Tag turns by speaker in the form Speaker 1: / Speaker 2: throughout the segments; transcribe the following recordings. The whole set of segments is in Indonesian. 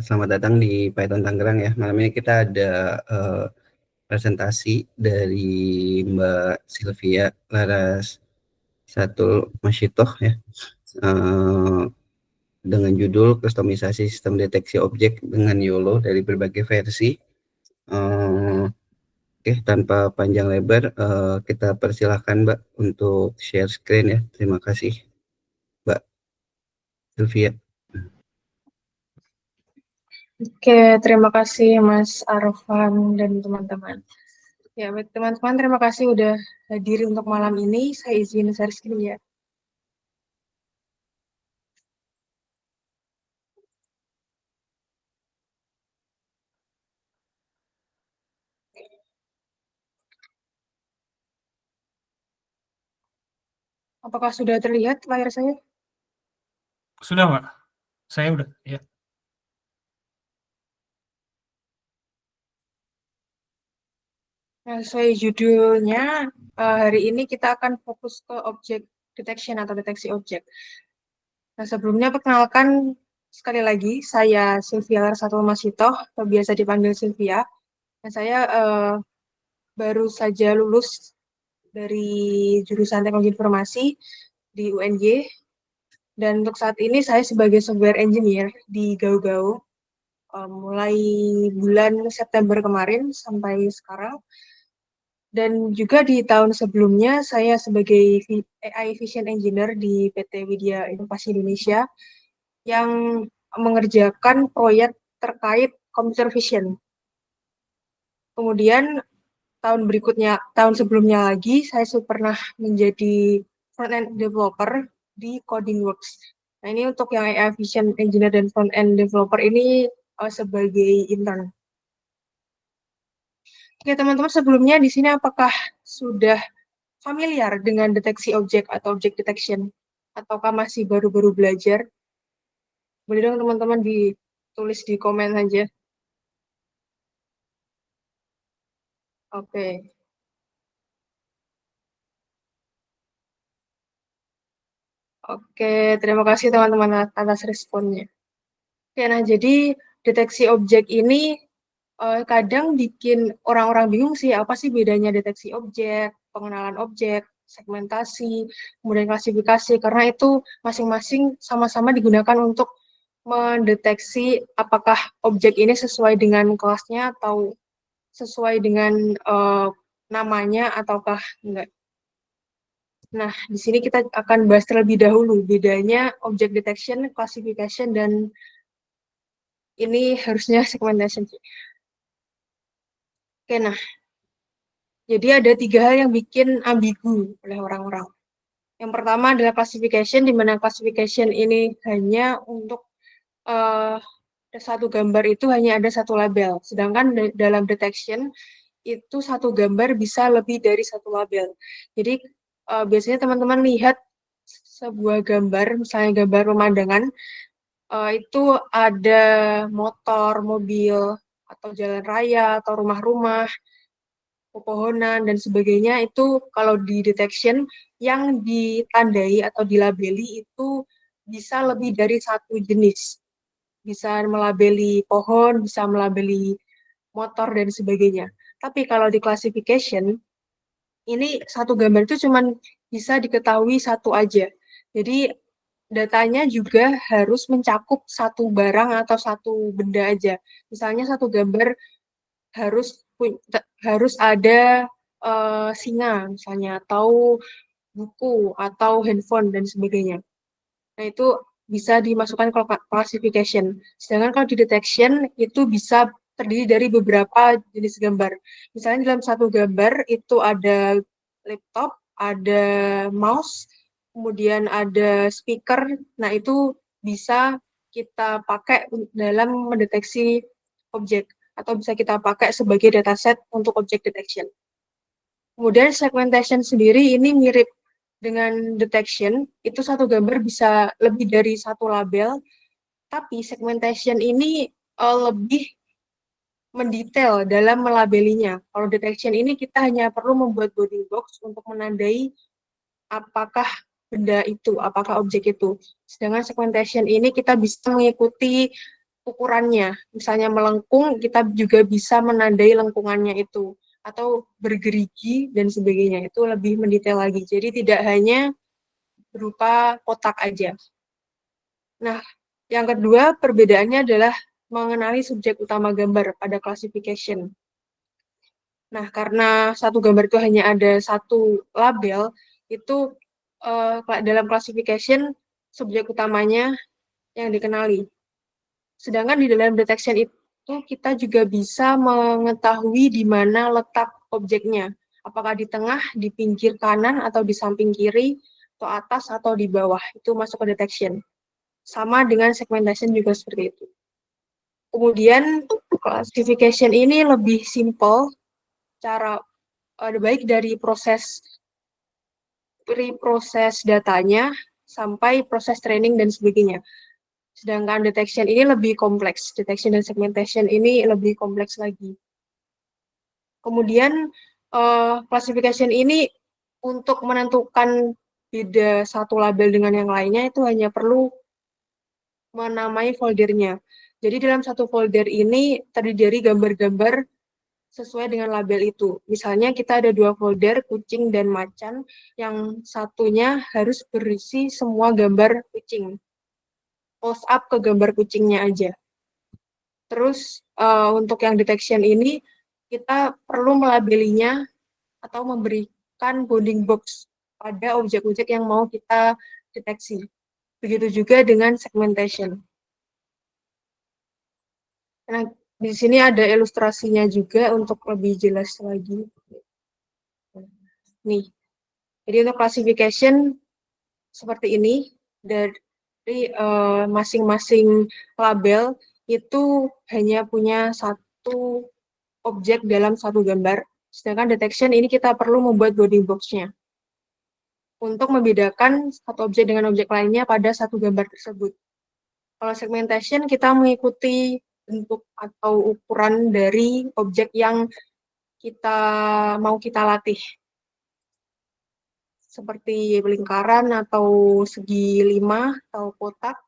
Speaker 1: Selamat datang di Python Tangerang ya. Malam ini kita ada presentasi dari Mbak Sylvia Laras Satul Masyitoh ya, eh, dengan judul Kustomisasi Sistem Deteksi Objek dengan YOLO dari berbagai versi. Oke, tanpa panjang lebar, kita persilahkan Mbak untuk share screen ya. Terima kasih Mbak Sylvia.
Speaker 2: Oke, terima kasih Mas Arfan dan teman-teman. Ya, baik teman-teman, terima kasih udah hadir untuk malam ini. Saya izin share screen ya. Apakah sudah terlihat layar saya?
Speaker 3: Sudah, Mbak. Saya udah, ya.
Speaker 2: Nah, sesuai judulnya, hari ini kita akan fokus ke objek detection atau deteksi objek. Nah, sebelumnya perkenalkan sekali lagi, saya Sylvia Larsatul Masitoh, atau biasa dipanggil Sylvia. Dan saya baru saja lulus dari jurusan Teknologi Informasi di UNJ. Dan untuk saat ini saya sebagai software engineer di Gau-Gau, mulai bulan September kemarin sampai sekarang. Dan juga di tahun sebelumnya saya sebagai AI Vision Engineer di PT Widya Inovasi Indonesia yang mengerjakan proyek terkait computer vision. Kemudian tahun sebelumnya lagi, saya pernah menjadi front-end developer di CodingWorks. Nah, ini untuk yang AI Vision Engineer dan front-end developer ini sebagai intern. Oke, teman-teman, sebelumnya di sini apakah sudah familiar dengan deteksi objek atau object detection? Ataukah masih baru-baru belajar? Boleh dong teman-teman ditulis di komen saja. Oke. Oke, terima kasih teman-teman atas responnya. Oke, nah jadi deteksi objek ini kadang bikin orang-orang bingung sih, apa sih bedanya deteksi objek, pengenalan objek, segmentasi, kemudian klasifikasi, karena itu masing-masing sama-sama digunakan untuk mendeteksi apakah objek ini sesuai dengan kelasnya atau sesuai dengan namanya ataukah enggak. Nah, di sini kita akan bahas terlebih dahulu bedanya object detection, classification, dan ini harusnya segmentation. Oke, nah, jadi ada 3 hal yang bikin ambigu oleh orang-orang. Yang pertama adalah classification, di mana classification ini hanya untuk satu gambar itu hanya ada satu label. Sedangkan dalam detection itu satu gambar bisa lebih dari satu label. Jadi biasanya teman-teman lihat sebuah gambar, misalnya gambar pemandangan, itu ada motor, mobil, atau jalan raya, atau rumah-rumah, pepohonan, dan sebagainya. Itu kalau di detection yang ditandai atau dilabeli itu bisa lebih dari satu jenis. Bisa melabeli pohon, bisa melabeli motor, dan sebagainya. Tapi kalau di classification, ini satu gambar itu cuma bisa diketahui satu aja. Jadi datanya juga harus mencakup satu barang atau satu benda aja. Misalnya satu gambar harus harus ada singa misalnya, atau buku, atau handphone, dan sebagainya. Nah, itu bisa dimasukkan ke classification. Sedangkan kalau di detection, itu bisa terdiri dari beberapa jenis gambar. Misalnya dalam satu gambar itu ada laptop, ada mouse, kemudian ada speaker. Nah, itu bisa kita pakai dalam mendeteksi objek, atau bisa kita pakai sebagai dataset untuk object detection. Kemudian segmentation sendiri ini mirip dengan detection, itu satu gambar bisa lebih dari satu label, tapi segmentation ini lebih mendetail dalam melabelinya. Kalau detection ini kita hanya perlu membuat bounding box untuk menandai apakah benda itu, apakah objek itu. Sedangkan segmentation ini kita bisa mengikuti ukurannya. Misalnya melengkung, kita juga bisa menandai lengkungannya itu. Atau bergerigi dan sebagainya. Itu lebih mendetail lagi. Jadi tidak hanya berupa kotak aja. Nah, yang kedua perbedaannya adalah mengenali subjek utama gambar pada classification. Nah, karena satu gambar itu hanya ada satu label, itu dalam classification subjek utamanya yang dikenali. Sedangkan di dalam detection itu kita juga bisa mengetahui di mana letak objeknya. Apakah di tengah, di pinggir kanan, atau di samping kiri, atau atas, atau di bawah. Itu masuk ke detection. Sama dengan segmentation juga seperti itu. Kemudian classification ini lebih simple, cara baik dari proses datanya sampai proses training dan sebagainya. Sedangkan detection ini lebih kompleks. Detection dan segmentation ini lebih kompleks lagi. Kemudian classification ini untuk menentukan beda satu label dengan yang lainnya itu hanya perlu menamai foldernya. Jadi dalam satu folder ini terdiri dari gambar-gambar sesuai dengan label itu. Misalnya kita ada 2 folder, kucing dan macan, yang satunya harus berisi semua gambar kucing. Close up ke gambar kucingnya aja. Terus untuk yang detection ini, kita perlu melabelinya atau memberikan bounding box pada objek-objek yang mau kita deteksi. Begitu juga dengan segmentation. Nah, di sini ada ilustrasinya juga untuk lebih jelas lagi. Nih, jadi untuk classification seperti ini, dari masing-masing label itu hanya punya satu objek dalam satu gambar. Sedangkan detection ini kita perlu membuat bounding box-nya untuk membedakan satu objek dengan objek lainnya pada satu gambar tersebut. Kalau segmentation kita mengikuti bentuk atau ukuran dari objek yang mau kita latih. Seperti lingkaran atau segi 5 atau kotak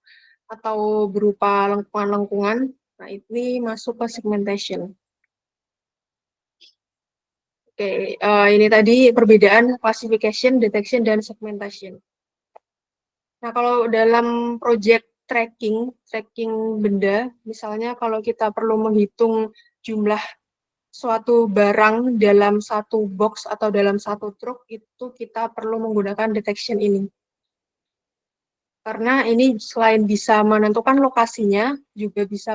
Speaker 2: atau berupa lengkungan-lengkungan. Nah, ini masuk ke segmentation. Oke, ini tadi perbedaan classification, detection, dan segmentation. Nah, kalau dalam project tracking benda, misalnya kalau kita perlu menghitung jumlah suatu barang dalam satu box atau dalam satu truk, itu kita perlu menggunakan detection ini. Karena ini selain bisa menentukan lokasinya, juga bisa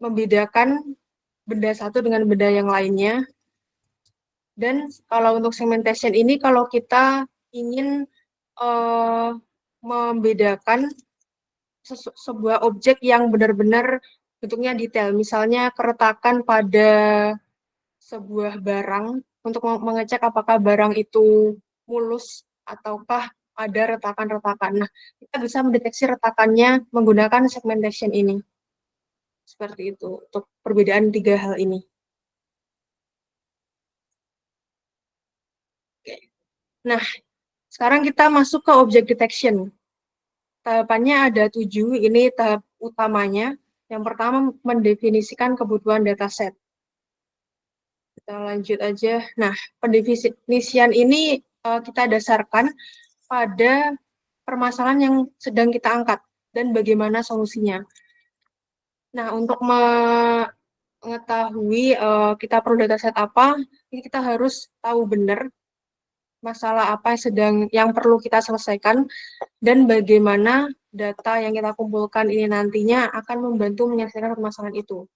Speaker 2: membedakan benda satu dengan benda yang lainnya. Dan kalau untuk segmentation ini, kalau kita ingin membedakan sebuah objek yang benar-benar bentuknya detail, misalnya keretakan pada sebuah barang untuk mengecek apakah barang itu mulus ataukah ada retakan-retakan. Nah, kita bisa mendeteksi retakannya menggunakan segmentation ini. Seperti itu untuk perbedaan 3 hal ini. Oke. Nah, sekarang kita masuk ke object detection. Tahapannya ada 7, ini tahap utamanya. Yang pertama, mendefinisikan kebutuhan dataset. Kita lanjut aja. Nah, pendefinisian ini kita dasarkan pada permasalahan yang sedang kita angkat dan bagaimana solusinya. Nah, untuk mengetahui kita perlu dataset apa, ini kita harus tahu benar masalah apa yang perlu kita selesaikan dan bagaimana data yang kita kumpulkan ini nantinya akan membantu menyelesaikan permasalahan itu.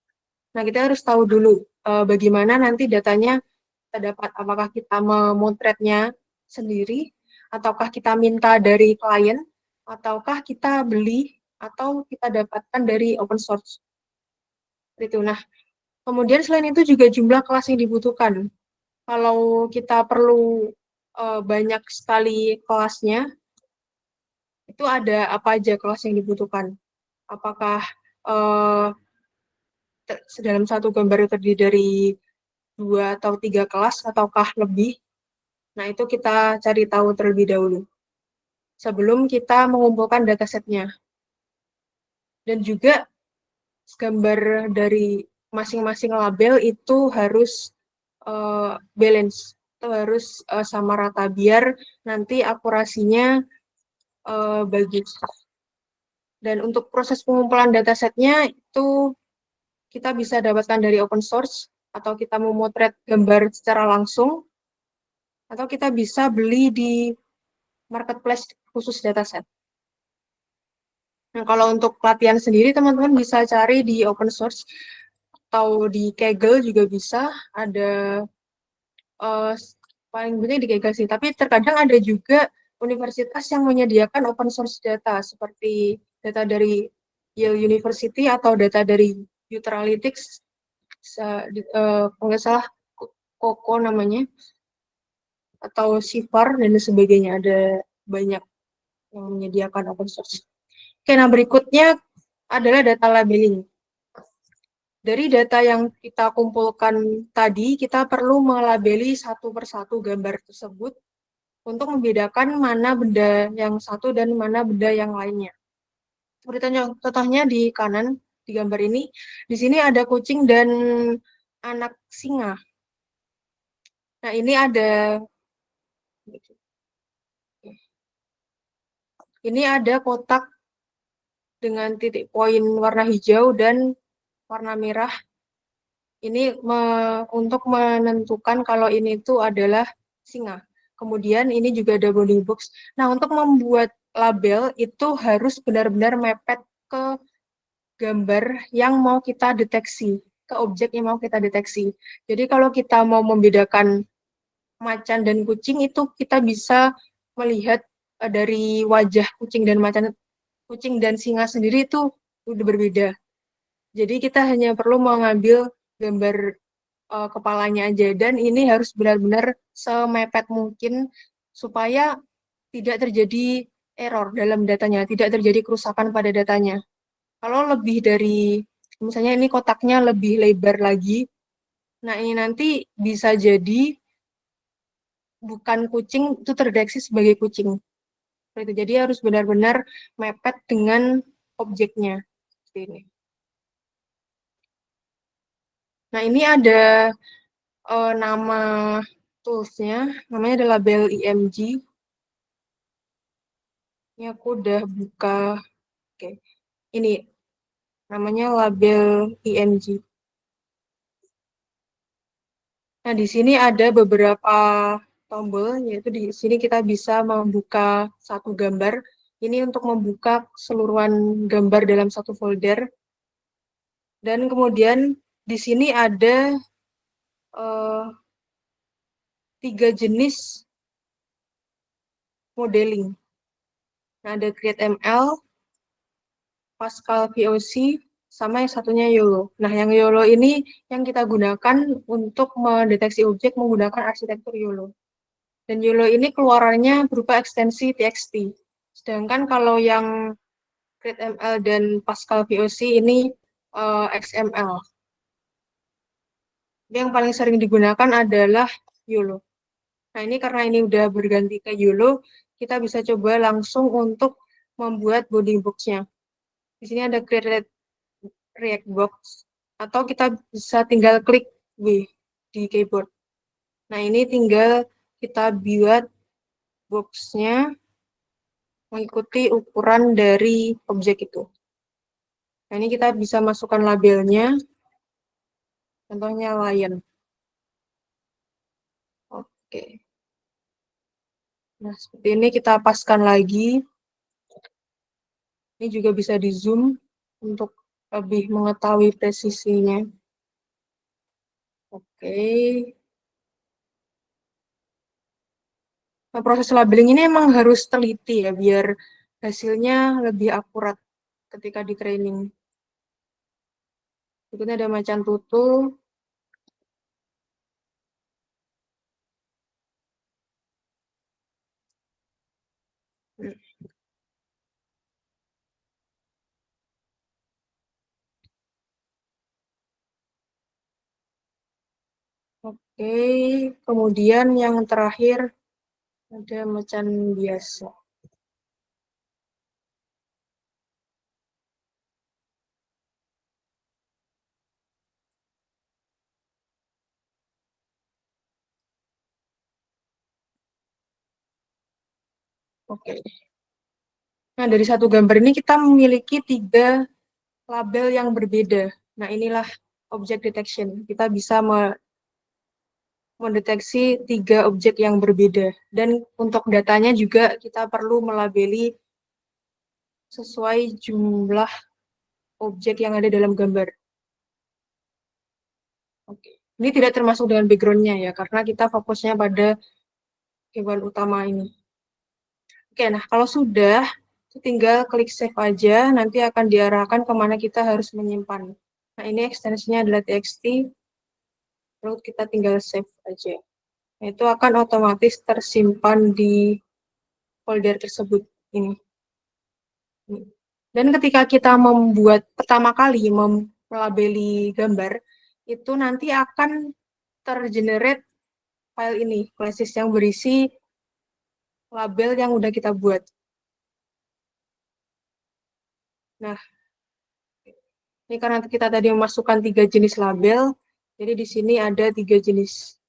Speaker 2: Nah, kita harus tahu dulu bagaimana nanti datanya kita dapat, apakah kita memotretnya sendiri, ataukah kita minta dari klien, ataukah kita beli, atau kita dapatkan dari open source. Itu. Nah, kemudian selain itu juga jumlah kelas yang dibutuhkan. Kalau kita perlu banyak sekali kelasnya, itu ada apa aja kelas yang dibutuhkan? Apakah dalam satu gambar itu terdiri dari 2 atau 3 kelas, ataukah lebih? Nah, itu kita cari tahu terlebih dahulu sebelum kita mengumpulkan datasetnya. Dan juga gambar dari masing-masing label itu harus balance, itu harus sama rata biar nanti akurasinya bagus. Dan untuk proses pengumpulan datasetnya itu kita bisa dapatkan dari open source, atau kita memotret gambar secara langsung, atau kita bisa beli di marketplace khusus dataset. Nah, kalau untuk pelatihan sendiri, teman-teman bisa cari di open source, atau di Kaggle juga bisa, ada paling banyak di Kaggle sih, tapi terkadang ada juga universitas yang menyediakan open source data, seperti data dari Yale University atau data dari Utralytics, kalau nggak salah Koko namanya, atau Sifar dan sebagainya, ada banyak yang menyediakan open source. Oke, nah berikutnya adalah data labeling. Dari data yang kita kumpulkan tadi, kita perlu melabeli satu persatu gambar tersebut untuk membedakan mana benda yang satu dan mana benda yang lainnya. Seperti contohnya di kanan, di gambar ini, di sini ada kucing dan anak singa. Nah, ini ada kotak dengan titik poin warna hijau dan warna merah. Ini untuk menentukan kalau ini itu adalah singa. Kemudian ini juga ada bounding box. Nah, untuk membuat label itu harus benar-benar mepet ke gambar yang mau kita deteksi, ke objek yang mau kita deteksi. Jadi kalau kita mau membedakan macan dan kucing, itu kita bisa melihat dari wajah kucing dan macan, kucing dan singa sendiri itu udah berbeda. Jadi kita hanya perlu mengambil gambar kepalanya aja, dan ini harus benar-benar semepet mungkin supaya tidak terjadi error dalam datanya, tidak terjadi kerusakan pada datanya. Kalau lebih dari, misalnya ini kotaknya lebih lebar lagi, nah ini nanti bisa jadi bukan kucing, itu terdeteksi sebagai kucing. Jadi harus benar-benar mepet dengan objeknya. Seperti ini. Nah, ini ada nama toolsnya, namanya adalah label IMG. Ini aku udah buka. Oke, ini namanya label IMG. Nah, di sini ada beberapa tombol, yaitu di sini kita bisa membuka satu gambar. Ini untuk membuka keseluruhan gambar dalam satu folder. Dan kemudian di sini ada 3 jenis modeling. Nah, ada CreateML, Pascal VOC, sama yang satunya YOLO. Nah, yang YOLO ini yang kita gunakan untuk mendeteksi objek menggunakan arsitektur YOLO. Dan YOLO ini keluarannya berupa ekstensi TXT. Sedangkan kalau yang CreateML dan Pascal VOC ini XML. Yang paling sering digunakan adalah YOLO. Nah, ini karena ini udah berganti ke YOLO, kita bisa coba langsung untuk membuat bounding box-nya. Di sini ada create react box, atau kita bisa tinggal klik W di keyboard. Nah, ini tinggal kita buat box-nya mengikuti ukuran dari objek itu. Nah, ini kita bisa masukkan labelnya, contohnya lion. Oke. Nah, seperti ini kita paskan lagi. Ini juga bisa di zoom untuk lebih mengetahui presisinya. Oke. Nah, proses labeling ini emang harus teliti ya, biar hasilnya lebih akurat ketika di training. Berikutnya ada macan tutul. Oke, kemudian yang terakhir ada macan biasa. Oke. Nah, dari satu gambar ini kita memiliki 3 label yang berbeda. Nah, inilah object detection. Kita bisa mendeteksi 3 objek yang berbeda. Dan untuk datanya juga kita perlu melabeli sesuai jumlah objek yang ada dalam gambar. Oke. Ini tidak termasuk dengan background-nya ya, karena kita fokusnya pada hewan utama ini. Oke, nah kalau sudah, tinggal klik save aja, nanti akan diarahkan kemana kita harus menyimpan. Nah, ini ekstensinya adalah txt, lalu kita tinggal save aja. Nah, itu akan otomatis tersimpan di folder tersebut ini. Dan ketika kita membuat pertama kali melabeli gambar, itu nanti akan tergenerate file ini, classes yang berisi label yang udah kita buat. Nah, ini karena kita tadi memasukkan 3 jenis label, jadi di sini ada 3 jenis.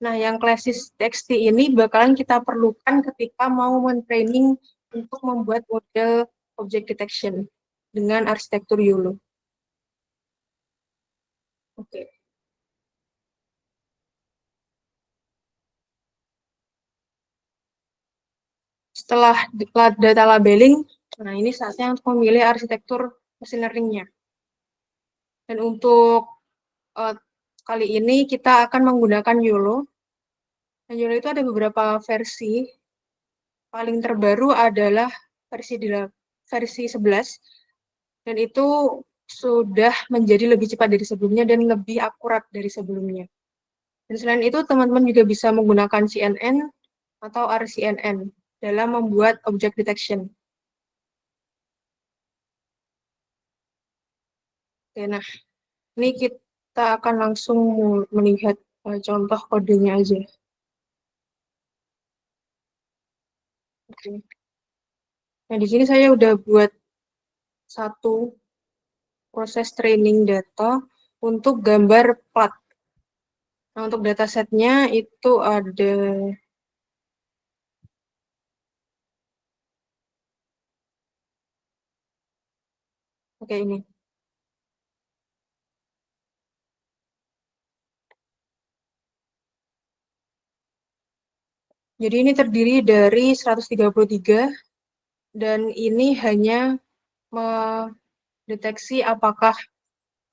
Speaker 2: Nah, yang classes txt ini bakalan kita perlukan ketika mau men-training untuk membuat model object detection dengan arsitektur YOLO. Oke. Setelah data labeling, nah ini saatnya untuk memilih arsitektur machine learning-nya. Dan untuk kali ini kita akan menggunakan YOLO. Dan YOLO itu ada beberapa versi. Paling terbaru adalah versi 11. Dan itu sudah menjadi lebih cepat dari sebelumnya dan lebih akurat dari sebelumnya. Dan selain itu, teman-teman juga bisa menggunakan CNN atau RCNN dalam membuat object detection. Oke, nah, ini kita akan langsung melihat contoh kodenya aja. Oke. Nah, di sini saya udah buat satu proses training data untuk gambar plat. Nah, untuk datasetnya itu ada oke ini. Jadi ini terdiri dari 133 dan ini hanya mendeteksi apakah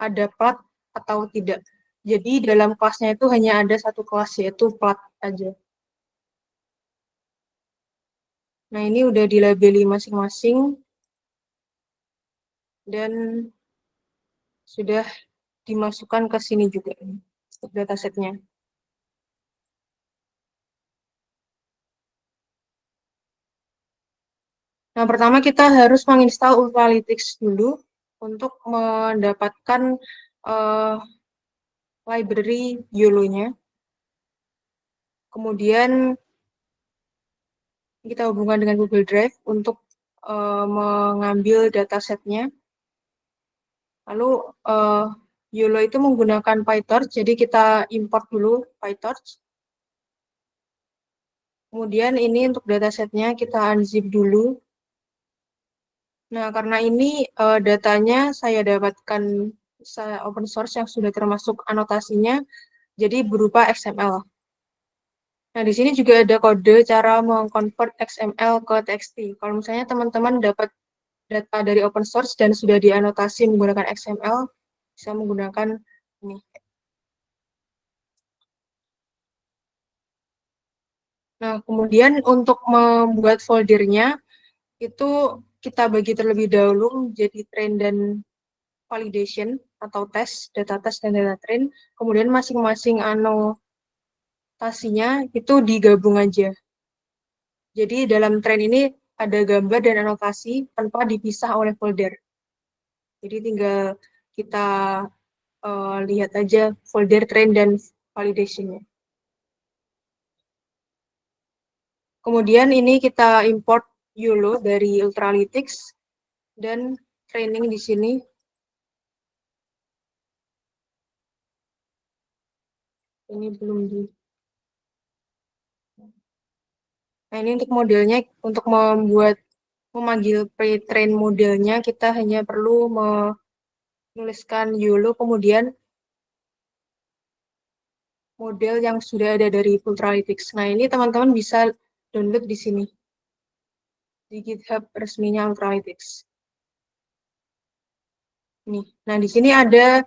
Speaker 2: ada plat atau tidak. Jadi dalam kelasnya itu hanya ada satu kelas yaitu plat aja. Nah, ini udah dilabeli masing-masing dan sudah dimasukkan ke sini juga untuk datasetnya. Nah, pertama kita harus menginstal Ultralytics dulu untuk mendapatkan library YOLO-nya. Kemudian kita hubungkan dengan Google Drive untuk mengambil datasetnya. Lalu YOLO itu menggunakan PyTorch, jadi kita import dulu PyTorch. Kemudian ini untuk datasetnya kita unzip dulu. Nah, karena ini datanya saya dapatkan open source yang sudah termasuk anotasinya, jadi berupa XML. Nah, di sini juga ada kode cara mengkonvert XML ke TXT. Kalau misalnya teman-teman dapat data dari open source dan sudah dianotasi menggunakan XML, bisa menggunakan ini. Nah, kemudian untuk membuat foldernya, itu kita bagi terlebih dahulu menjadi train dan validation atau tes, data test dan data train. Kemudian masing-masing anotasinya itu digabung aja. Jadi dalam train ini ada gambar dan anotasi tanpa dipisah oleh folder. Jadi tinggal kita lihat aja folder train dan validation-nya. Kemudian ini kita import YOLO dari Ultralytics dan training di sini. Ini belum di Nah, ini untuk modelnya, untuk memanggil pre-train modelnya, kita hanya perlu menuliskan YOLO, kemudian model yang sudah ada dari Ultralytics. Nah, ini teman-teman bisa download di sini, di GitHub resminya Ultralytics. Nih, nah di sini ada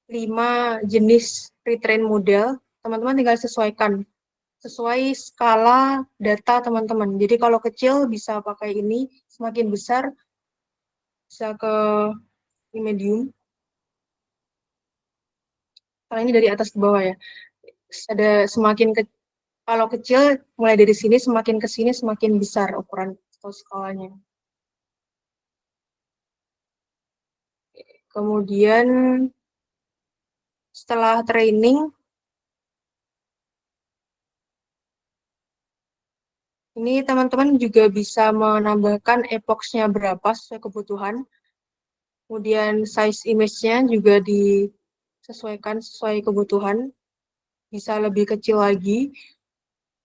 Speaker 2: 5 jenis pre-train model. Teman-teman tinggal sesuaikan sesuai skala data teman-teman. Jadi kalau kecil bisa pakai ini, semakin besar bisa ke medium. Kalau ini dari atas ke bawah ya. Ada kalau kecil mulai dari sini semakin ke sini semakin besar ukuran atau skalanya. Kemudian setelah training ini teman-teman juga bisa menambahkan epochnya berapa sesuai kebutuhan. Kemudian size image-nya juga disesuaikan sesuai kebutuhan. Bisa lebih kecil lagi.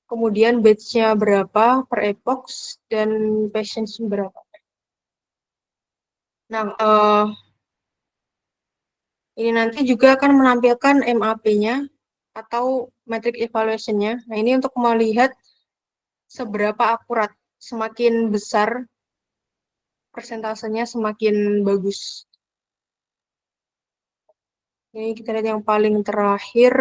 Speaker 2: Kemudian batch-nya berapa per epoch dan patience berapa. Nah, ini nanti juga akan menampilkan MAP-nya atau metric evaluation-nya. Nah, ini untuk melihat seberapa akurat. Semakin besar persentasenya semakin bagus. Ini kita lihat yang paling terakhir.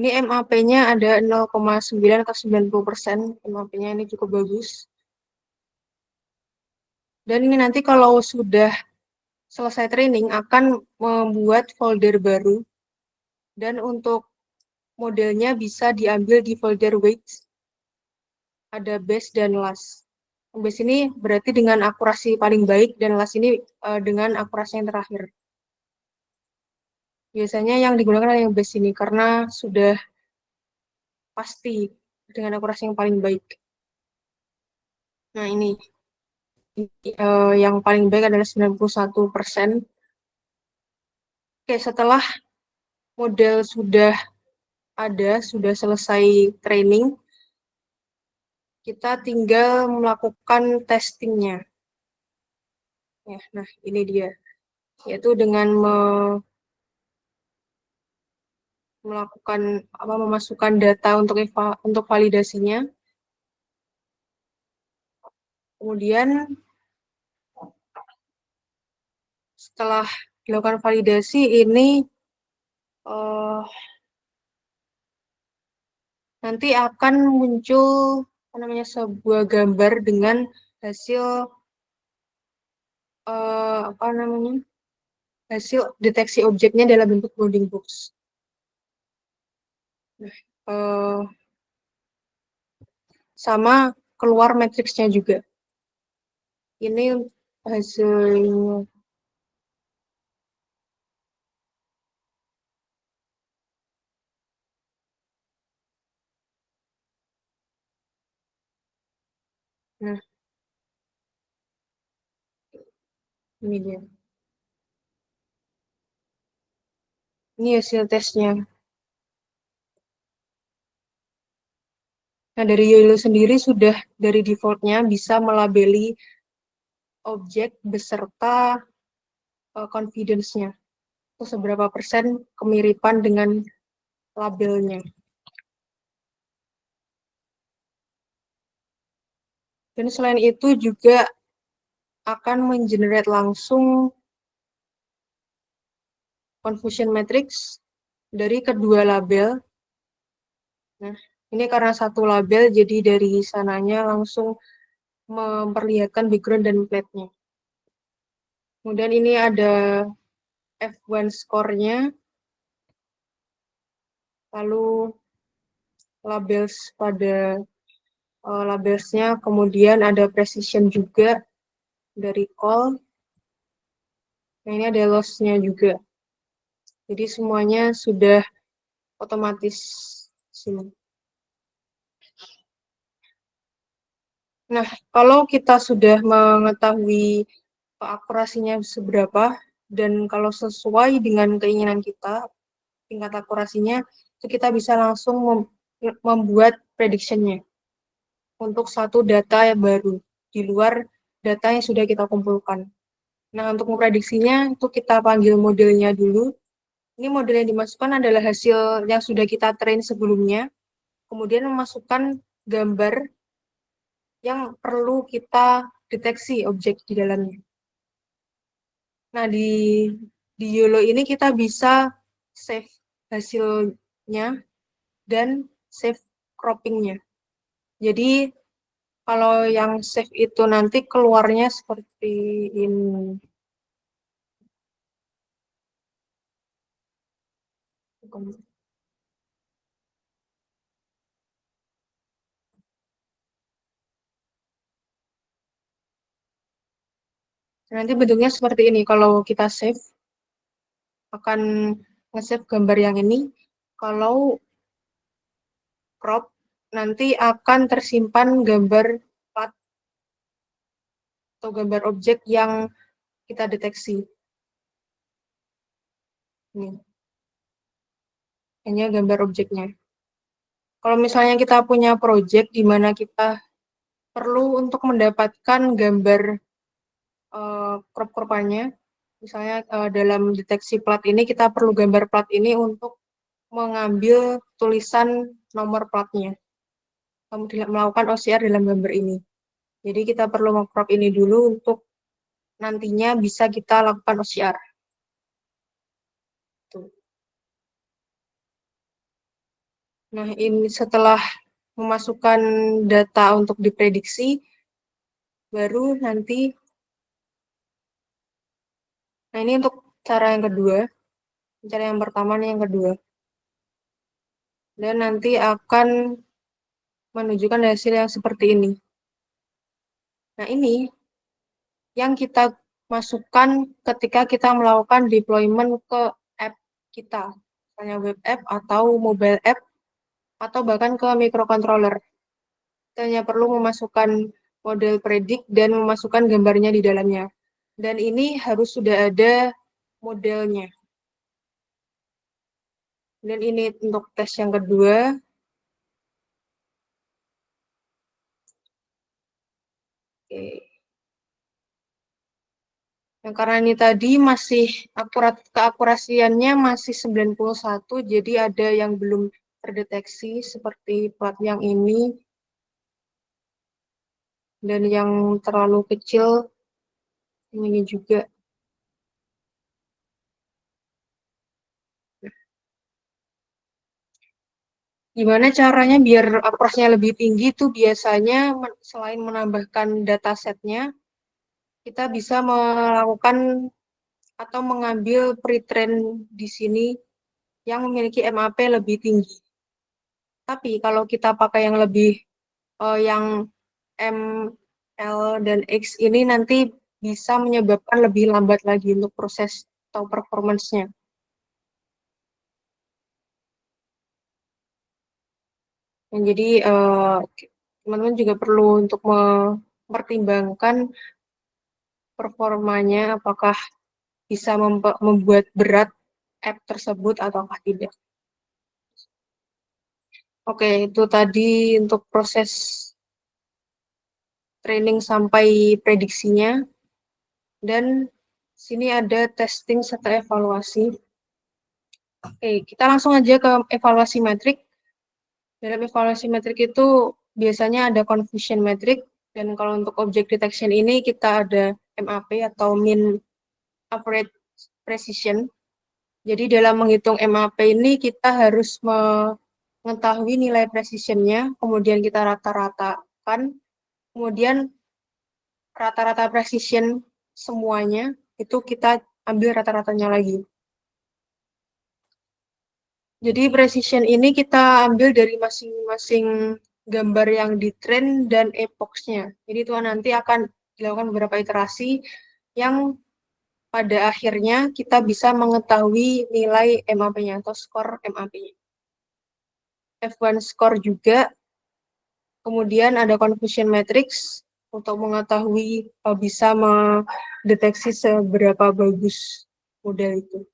Speaker 2: Ini MAP-nya ada 0,9 atau 90%. MAP-nya ini cukup bagus. Dan ini nanti kalau sudah selesai training akan membuat folder baru. Dan untuk modelnya bisa diambil di folder weights. Ada base dan last. Base ini berarti dengan akurasi paling baik dan last ini dengan akurasi yang terakhir. Biasanya yang digunakan adalah yang base ini karena sudah pasti dengan akurasi yang paling baik. Nah, ini yang paling baik adalah 91%. Oke, setelah model sudah ada, sudah selesai training, kita tinggal melakukan testingnya. Ya, nah, ini dia. Yaitu dengan memasukkan data untuk validasinya. Kemudian setelah dilakukan validasi ini nanti akan muncul sebuah gambar dengan hasil hasil deteksi objeknya dalam bentuk bounding box. Nah, sama keluar matriksnya juga. Ini hasilnya. Nah, ini dia. Ini hasil tesnya. Nah, dari YOLO sendiri sudah dari defaultnya bisa melabeli objek beserta confidence-nya. Itu seberapa persen kemiripan dengan labelnya. Dan selain itu juga akan mengenerate langsung confusion matrix dari kedua label. Nah, ini karena satu label, jadi dari sananya langsung memperlihatkan background dan plate-nya. Kemudian ini ada F1 score-nya, lalu labels pada labelsnya, kemudian ada precision juga dari call. Nah, ini ada loss-nya juga. Jadi semuanya sudah otomatis sini. Nah, kalau kita sudah mengetahui akurasinya seberapa, dan kalau sesuai dengan keinginan kita, tingkat akurasinya, itu kita bisa langsung membuat prediction-nya untuk satu data yang baru, di luar data yang sudah kita kumpulkan. Nah, untuk memprediksinya, itu kita panggil modelnya dulu. Ini model yang dimasukkan adalah hasil yang sudah kita train sebelumnya, kemudian memasukkan gambar yang perlu kita deteksi objek di dalamnya. Nah, di YOLO ini kita bisa save hasilnya dan save cropping-nya. Jadi, kalau yang save itu nanti keluarnya seperti ini. Nanti bentuknya seperti ini. Kalau kita save, akan nge-save gambar yang ini. Kalau crop, nanti akan tersimpan gambar plat atau gambar objek yang kita deteksi. Ini. Hanya gambar objeknya. Kalau misalnya kita punya project di mana kita perlu untuk mendapatkan gambar crop-cropannya, misalnya dalam deteksi plat ini kita perlu gambar plat ini untuk mengambil tulisan nomor platnya. Kemudian melakukan OCR dalam gambar ini. Jadi kita perlu meng-crop ini dulu untuk nantinya bisa kita lakukan OCR. Tuh. Nah, ini setelah memasukkan data untuk diprediksi, baru nanti, nah ini untuk cara yang kedua, cara yang pertama nih yang kedua. Dan nanti akan menunjukkan hasil yang seperti ini. Nah, ini yang kita masukkan ketika kita melakukan deployment ke app kita, misalnya web app atau mobile app, atau bahkan ke microcontroller. Kita hanya perlu memasukkan model predik dan memasukkan gambarnya di dalamnya. Dan ini harus sudah ada modelnya. Dan ini untuk tes yang kedua. Oke. Yang karena ini tadi masih keakurasiannya masih 91, jadi ada yang belum terdeteksi seperti plat yang ini dan yang terlalu kecil ini juga. Gimana caranya biar akurasinya lebih tinggi itu biasanya selain menambahkan datasetnya, kita bisa melakukan atau mengambil pretrain di sini yang memiliki MAP lebih tinggi. Tapi kalau kita pakai yang lebih yang M, L, dan X ini nanti bisa menyebabkan lebih lambat lagi untuk proses atau performance-nya. Dan jadi teman-teman juga perlu untuk mempertimbangkan performanya apakah bisa membuat berat app tersebut ataukah tidak. Oke, itu tadi untuk proses training sampai prediksinya. Dan sini ada testing serta evaluasi. Oke, kita langsung aja ke evaluasi metrik. Dalam evaluasi metrik itu biasanya ada confusion metric, dan kalau untuk object detection ini kita ada MAP atau mean average precision. Jadi dalam menghitung MAP ini kita harus mengetahui nilai precision-nya, kemudian kita rata-ratakan, kemudian rata-rata precision semuanya, itu kita ambil rata-ratanya lagi. Jadi precision ini kita ambil dari masing-masing gambar yang di-train dan epochnya. Jadi itu nanti akan dilakukan beberapa iterasi yang pada akhirnya kita bisa mengetahui nilai MAP-nya atau skor MAP-nya. F1 score juga, kemudian ada confusion matrix untuk mengetahui bisa mendeteksi seberapa bagus model itu.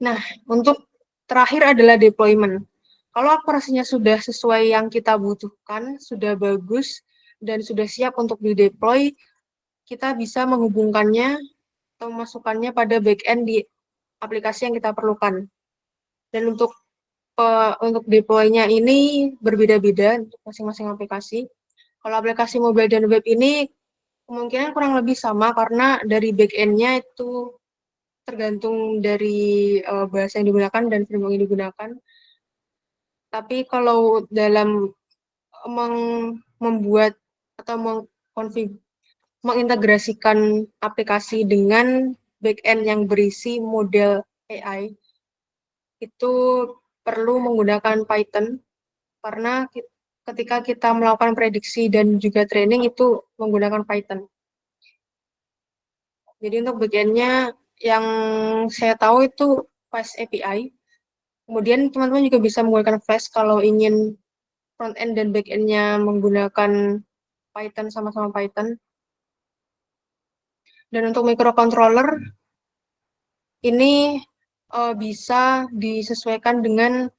Speaker 2: Nah, untuk terakhir adalah deployment. Kalau operasinya sudah sesuai yang kita butuhkan, sudah bagus, dan sudah siap untuk di-deploy, kita bisa menghubungkannya atau memasukkannya pada backend di aplikasi yang kita perlukan. Dan untuk deploy-nya ini berbeda-beda untuk masing-masing aplikasi. Kalau aplikasi mobile dan web ini kemungkinan kurang lebih sama karena dari backend-nya itu tergantung dari bahasa yang digunakan dan framework yang digunakan. Tapi kalau dalam membuat atau mengintegrasikan aplikasi dengan backend yang berisi model AI, itu perlu menggunakan Python karena ketika kita melakukan prediksi dan juga training itu menggunakan Python. Jadi untuk backend-nya yang saya tahu itu Fast API. Kemudian teman-teman juga bisa menggunakan Flash kalau ingin front-end dan back-end-nya menggunakan Python, sama-sama Python. Dan untuk microcontroller, ini bisa disesuaikan dengan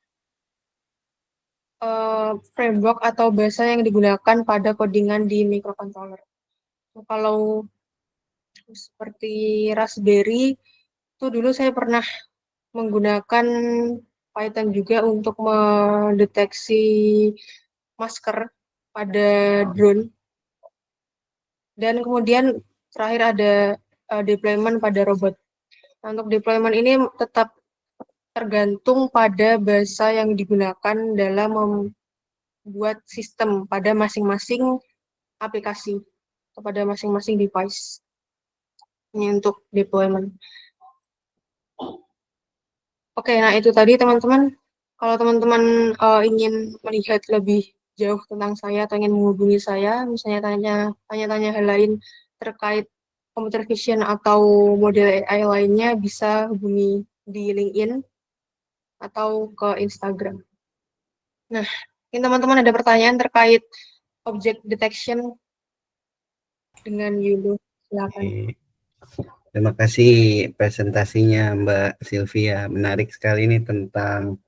Speaker 2: framework atau bahasa yang digunakan pada codingan di microcontroller. Kalau seperti Raspberry, itu dulu saya pernah menggunakan Python juga untuk mendeteksi masker pada drone. Dan kemudian terakhir ada deployment pada robot. Nah, untuk deployment ini tetap tergantung pada bahasa yang digunakan dalam membuat sistem pada masing-masing aplikasi atau pada masing-masing device. Ini untuk deployment. Oke, nah itu tadi teman-teman. Kalau teman-teman ingin melihat lebih jauh tentang saya atau ingin menghubungi saya, misalnya tanya-tanya hal lain terkait computer vision atau model AI lainnya, bisa hubungi di LinkedIn atau ke Instagram. Nah, ini teman-teman ada pertanyaan terkait object detection dengan Yudo. Silakan.
Speaker 1: Terima kasih presentasinya Mbak Sylvia, menarik sekali nih tentang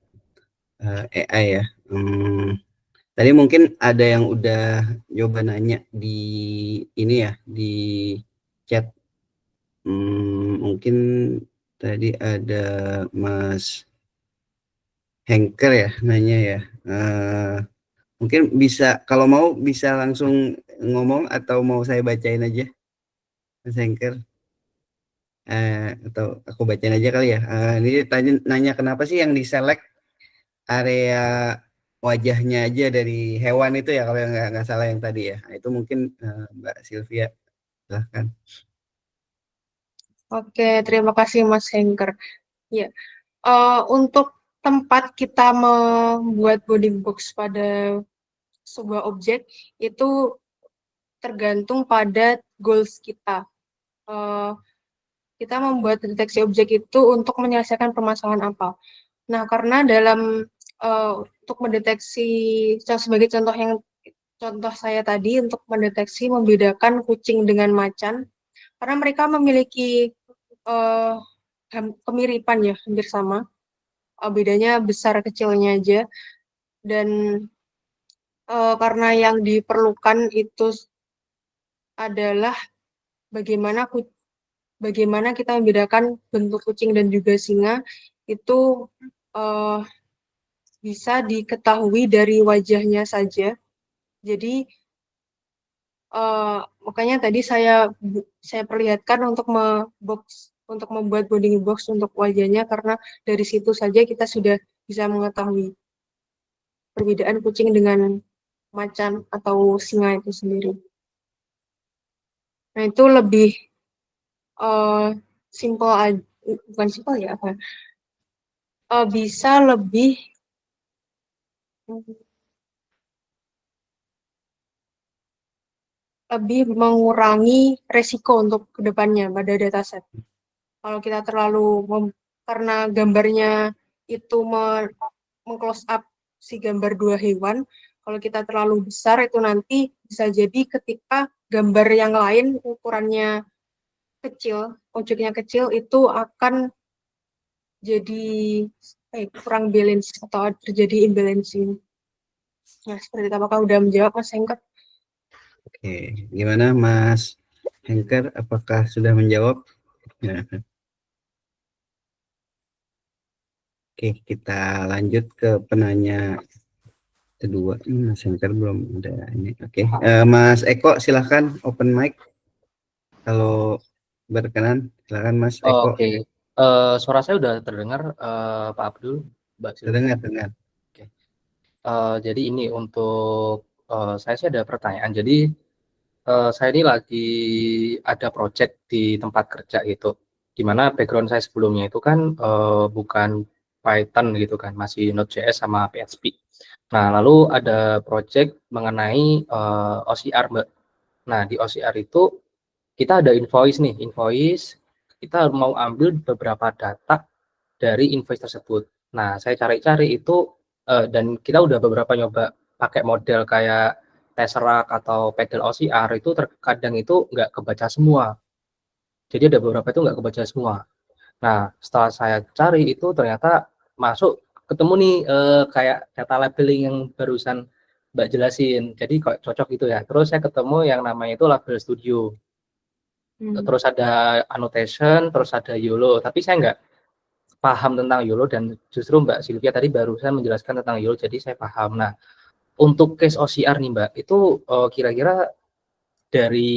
Speaker 1: AI ya. Tadi mungkin ada yang udah coba nanya di ini ya, di chat. Mungkin tadi ada Mas Hengker ya nanya ya. Mungkin bisa, kalau mau bisa langsung ngomong atau mau saya bacain aja, Mas Hengker. Atau aku bacain aja kali ya. Ini tadi nanya kenapa sih yang diselect area wajahnya aja dari hewan itu ya, kalau yang nggak salah yang tadi ya. Nah, itu mungkin Mbak Sylvia, silahkan.
Speaker 2: Oke, terima kasih Mas Hengker. Ya, untuk tempat kita membuat bounding box pada sebuah objek itu tergantung pada goals kita. Kita membuat deteksi objek itu untuk menyelesaikan permasalahan apa. Nah, karena dalam untuk mendeteksi, sebagai contoh saya tadi, untuk mendeteksi membedakan kucing dengan macan, karena mereka memiliki kemiripan ya, hampir sama. Bedanya besar kecilnya aja. Dan karena yang diperlukan itu adalah bagaimana kita membedakan bentuk kucing dan juga singa, itu bisa diketahui dari wajahnya saja. Jadi makanya tadi saya perlihatkan untuk membuat bounding box untuk wajahnya, karena dari situ saja kita sudah bisa mengetahui perbedaan kucing dengan macan atau singa itu sendiri. Nah, itu lebih simple, bukan simple ya, apa? Bisa lebih mengurangi resiko untuk kedepannya pada dataset. Kalau kita terlalu karena gambarnya itu meng-close up si gambar dua hewan, kalau kita terlalu besar itu nanti bisa jadi ketika gambar yang lain ukurannya kecil, objeknya kecil itu akan jadi kurang balance atau terjadi imbalancing. Nah, seperti itu. Apakah udah menjawab Mas Hengker?
Speaker 1: Oke, gimana Mas Hengker? Apakah sudah menjawab? Ya. Oke, kita lanjut ke penanya kedua. Mas Hengker belum ada ini. Oke, Mas Eko silahkan open mic. Kalau berkenan, silakan Mas Eko.
Speaker 4: Oke, suara saya udah terdengar, Pak Abdul, Mbak Sylvia.
Speaker 1: Terdengar.
Speaker 4: Oke. Jadi ini untuk saya sih ada pertanyaan. Jadi saya ini lagi ada project di tempat kerja gitu, dimana background saya sebelumnya itu kan bukan Python gitu kan, masih Node.js sama PHP. Nah, lalu ada project mengenai OCR, Mbak. Nah, di OCR itu kita ada invoice nih, kita mau ambil beberapa data dari invoice tersebut. Nah, saya cari-cari itu dan kita udah beberapa nyoba pakai model kayak Tesseract atau Padel OCR, itu terkadang itu nggak kebaca semua. Jadi ada beberapa itu nggak kebaca semua. Nah, setelah saya cari itu ternyata masuk ketemu nih kayak data labeling yang barusan Mbak jelasin. Jadi kok cocok gitu ya. Terus saya ketemu yang namanya itu Label Studio. Terus ada annotation, terus ada YOLO. Tapi saya nggak paham tentang YOLO, dan justru Mbak Sylvia tadi barusan menjelaskan tentang YOLO, jadi saya paham. Nah, untuk case OCR nih Mbak, itu kira-kira dari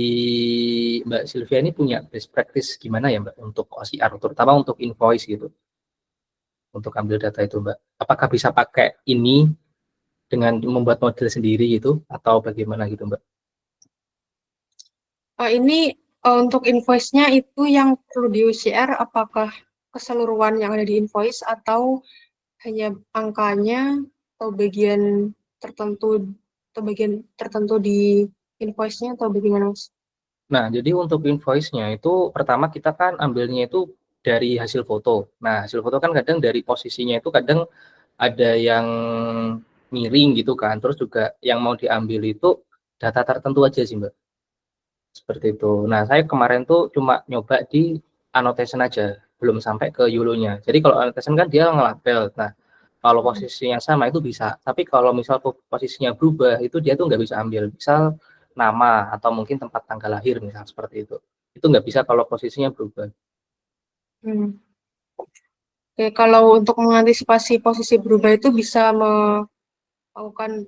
Speaker 4: Mbak Sylvia ini punya best practice gimana ya Mbak untuk OCR, terutama untuk invoice gitu, untuk ambil data itu Mbak? Apakah bisa pakai ini dengan membuat model sendiri gitu, atau bagaimana gitu Mbak?
Speaker 2: Ini untuk invoice-nya itu yang perlu di OCR, apakah keseluruhan yang ada di invoice atau hanya angkanya atau bagian tertentu di invoice-nya atau bagaimana Mas?
Speaker 4: Nah, jadi untuk invoice-nya itu pertama kita kan ambilnya itu dari hasil foto. Nah, hasil foto kan kadang dari posisinya itu kadang ada yang miring gitu kan. Terus juga yang mau diambil itu data tertentu aja sih Mbak. Seperti itu. Nah, saya kemarin tuh cuma nyoba di annotation aja, belum sampai ke YOLO-nya. Jadi kalau annotation kan dia ngelabel. Nah, kalau posisinya sama itu bisa. Tapi kalau misal posisinya berubah, itu dia tuh nggak bisa ambil. Misal nama atau mungkin tempat tanggal lahir, misal seperti itu. Itu nggak bisa kalau posisinya berubah.
Speaker 2: Oke, kalau untuk mengantisipasi posisi berubah itu bisa melakukan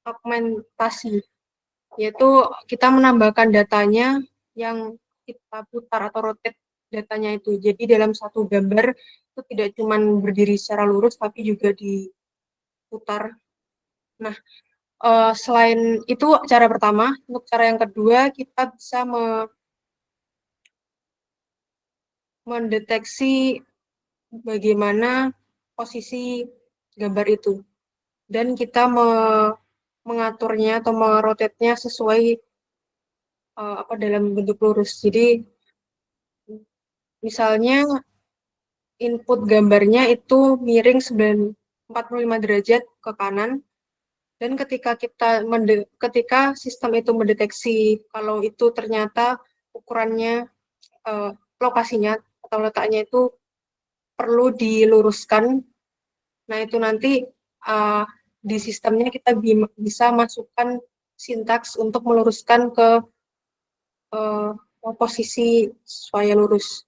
Speaker 2: augmentasi, yaitu kita menambahkan datanya yang kita putar atau rotate datanya itu. Jadi dalam satu gambar itu tidak cuma berdiri secara lurus tapi juga diputar. Nah, selain itu cara pertama, untuk cara yang kedua kita bisa mendeteksi bagaimana posisi gambar itu, dan kita mengaturnya atau merotate-nya sesuai dalam bentuk lurus. Jadi misalnya input gambarnya itu miring 45 derajat ke kanan, dan ketika sistem itu mendeteksi kalau itu ternyata ukurannya, lokasinya atau letaknya itu perlu diluruskan, nah itu nanti di sistemnya kita bisa masukkan sintaks untuk meluruskan ke posisi supaya lurus.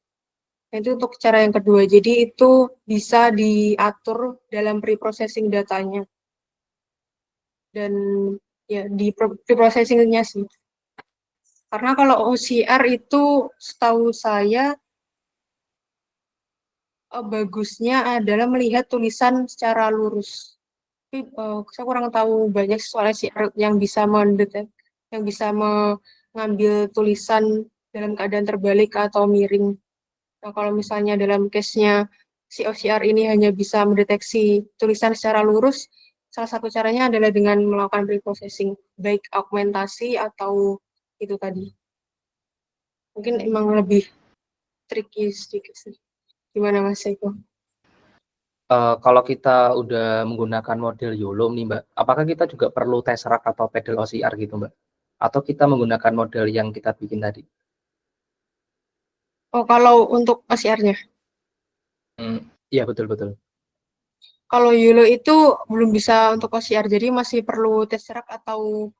Speaker 2: Nah, itu untuk cara yang kedua. Jadi itu bisa diatur dalam pre-processing datanya. Dan ya di pre-processing-nya sih. Karena kalau OCR itu setahu saya bagusnya adalah melihat tulisan secara lurus. Tapi saya kurang tahu banyak soal OCR yang bisa yang bisa mengambil tulisan dalam keadaan terbalik atau miring. Nah, kalau misalnya dalam case-nya si OCR ini hanya bisa mendeteksi tulisan secara lurus, salah satu caranya adalah dengan melakukan pre-processing, baik augmentasi atau itu tadi. Mungkin emang lebih tricky sedikit sih. Gimana Mas Eko?
Speaker 4: Kalau kita udah menggunakan model YOLO nih Mbak, apakah kita juga perlu Tesseract atau Padel OCR gitu Mbak? Atau kita menggunakan model yang kita bikin tadi?
Speaker 2: Oh, kalau untuk OCR-nya.
Speaker 4: Iya betul betul.
Speaker 2: Kalau YOLO itu belum bisa untuk OCR, jadi masih perlu tesseract atau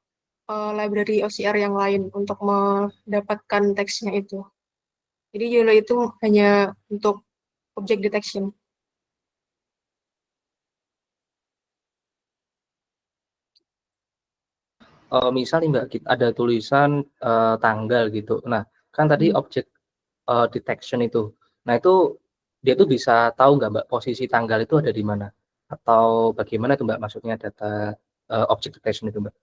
Speaker 2: library OCR yang lain untuk mendapatkan teksnya itu. Jadi YOLO itu hanya untuk object detection.
Speaker 4: Misal nih Mbak, ada tulisan tanggal gitu. Nah, kan tadi objek detection itu. Nah, itu dia tuh bisa tahu nggak Mbak posisi tanggal itu ada di mana? Atau bagaimana tuh Mbak maksudnya data object detection itu Mbak?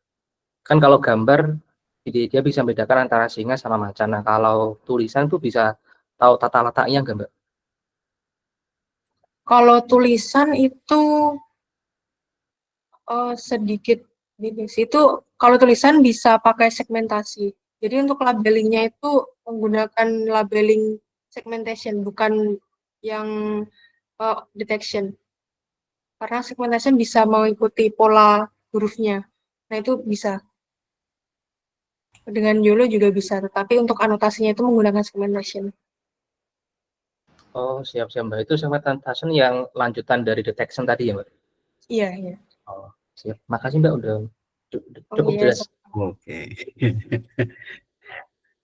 Speaker 4: Kan kalau gambar dia bisa membedakan antara singa sama macan. Nah, kalau tulisan tuh bisa tahu tata letaknya nggak Mbak?
Speaker 2: Kalau tulisan itu sedikit beda sih. Itu kalau tulisan bisa pakai segmentasi. Jadi untuk labelingnya itu menggunakan labeling segmentation, bukan yang detection. Karena segmentation bisa mengikuti pola hurufnya. Nah, itu bisa. Dengan YOLO juga bisa, tetapi untuk anotasinya itu menggunakan segmentation.
Speaker 4: Oh, siap-siap Mbak. Itu segmentation yang lanjutan dari detection tadi ya Mbak?
Speaker 2: Iya, iya.
Speaker 4: Oh, siap. Makasih Mbak udah
Speaker 2: Oh
Speaker 4: cukup
Speaker 2: iya,
Speaker 4: jelas.
Speaker 1: Oke.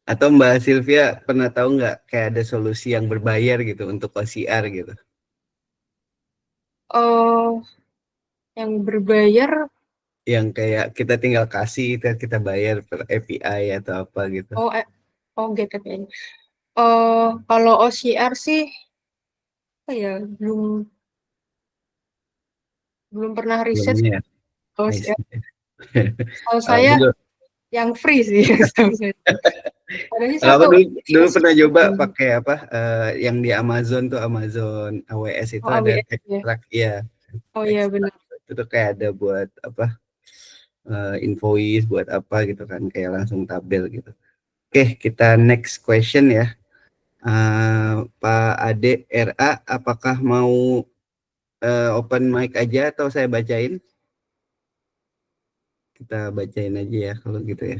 Speaker 1: Atau Mbak Sylvia pernah tahu nggak kayak ada solusi yang berbayar gitu untuk OCR gitu?
Speaker 2: yang berbayar,
Speaker 1: Yang kayak kita tinggal kasih, kita bayar per API atau apa gitu.
Speaker 2: oh, GTP. Kalau OCR sih, apa ya, belum pernah riset
Speaker 1: Belumnya ya. I
Speaker 2: OCR.
Speaker 1: see.
Speaker 2: Setahu saya
Speaker 1: Dulu,
Speaker 2: yang free sih, setahu saya. Ada sih
Speaker 1: aku
Speaker 2: satu
Speaker 1: dulu
Speaker 2: aplikasi
Speaker 1: pernah coba
Speaker 2: yang
Speaker 1: pakai apa yang di Amazon tuh, Amazon AWS itu ada
Speaker 2: AWS ya.
Speaker 1: extract ya,
Speaker 2: Oh iya benar.
Speaker 1: itu tuh kayak ada buat apa invoice buat apa gitu kan, kayak langsung tabel gitu. Oke, kita next question ya. Pak Ade RA, apakah mau open mic aja atau saya bacain? Kita bacain aja ya kalau gitu ya.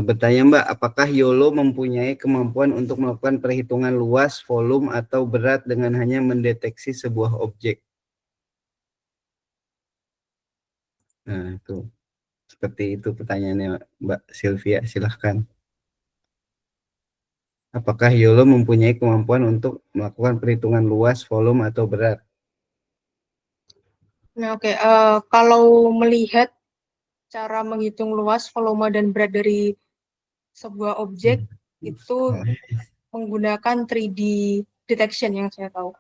Speaker 1: Bertanya Mbak, apakah YOLO mempunyai kemampuan untuk melakukan perhitungan luas, volume, atau berat dengan hanya mendeteksi sebuah objek? Nah, itu. Seperti itu pertanyaannya Mbak Sylvia, silahkan. Apakah YOLO mempunyai kemampuan untuk melakukan perhitungan luas, volume, atau berat?
Speaker 2: Nah, oke. Kalau melihat cara menghitung luas, volume, dan berat dari sebuah objek, itu menggunakan 3D detection yang saya tahu.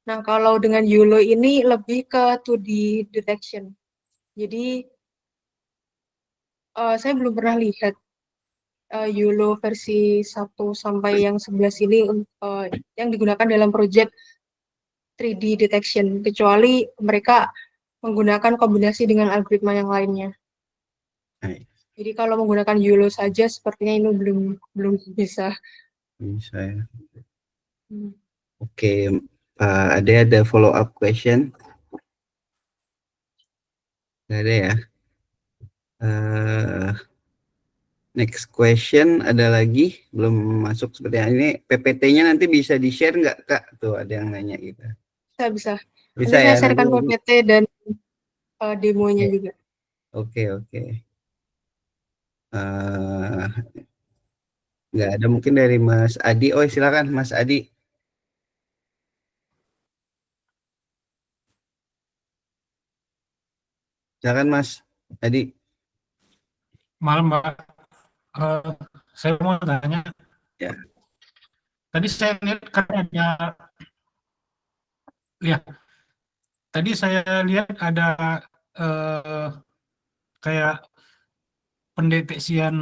Speaker 2: Nah, kalau dengan YOLO ini lebih ke 2D detection. Jadi, saya belum pernah lihat YOLO versi 1 sampai yang 11 ini yang digunakan dalam project 3D detection, kecuali mereka menggunakan kombinasi dengan algoritma yang lainnya.
Speaker 1: Hai,
Speaker 2: Jadi kalau menggunakan YOLO saja, sepertinya ini belum bisa.
Speaker 1: bisa ya.
Speaker 2: Hmm.
Speaker 1: Oke, ada follow up question? Nggak ada ya. Next question ada lagi, belum masuk seperti ini. PPT-nya nanti bisa di-share nggak Kak? Tuh ada yang nanya gitu.
Speaker 2: Bisa.
Speaker 1: Bisa
Speaker 2: Nanti saya
Speaker 1: ya, nanti.
Speaker 2: sharekan PPT dan demonya juga.
Speaker 1: Oke. Eh, nggak ada mungkin dari Mas Adi. Oh silakan Mas Adi. Silakan Mas Adi.
Speaker 3: Malam Mbak. Eh, saya mau tanya.
Speaker 1: Ya.
Speaker 3: Tadi saya lihat kan ada, ya. Tadi saya lihat ada eh, kayak pendeteksian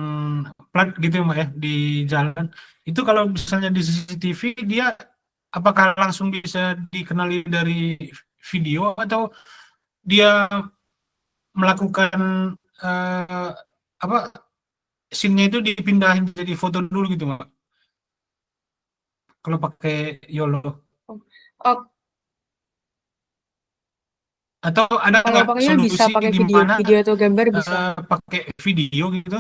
Speaker 3: plat gitu Mbak ya di jalan. Itu kalau misalnya di CCTV dia apakah langsung bisa dikenali dari video atau dia melakukan eh, apa scene-nya itu dipindahin jadi foto dulu gitu Mbak? Kalau pakai YOLO.
Speaker 2: Oh,
Speaker 3: Atau ada
Speaker 2: kalau
Speaker 3: nggak
Speaker 2: pakainya bisa
Speaker 3: solusi
Speaker 2: pakai
Speaker 3: di
Speaker 2: video,
Speaker 3: mana
Speaker 2: video atau gambar bisa.
Speaker 3: pakai video gitu,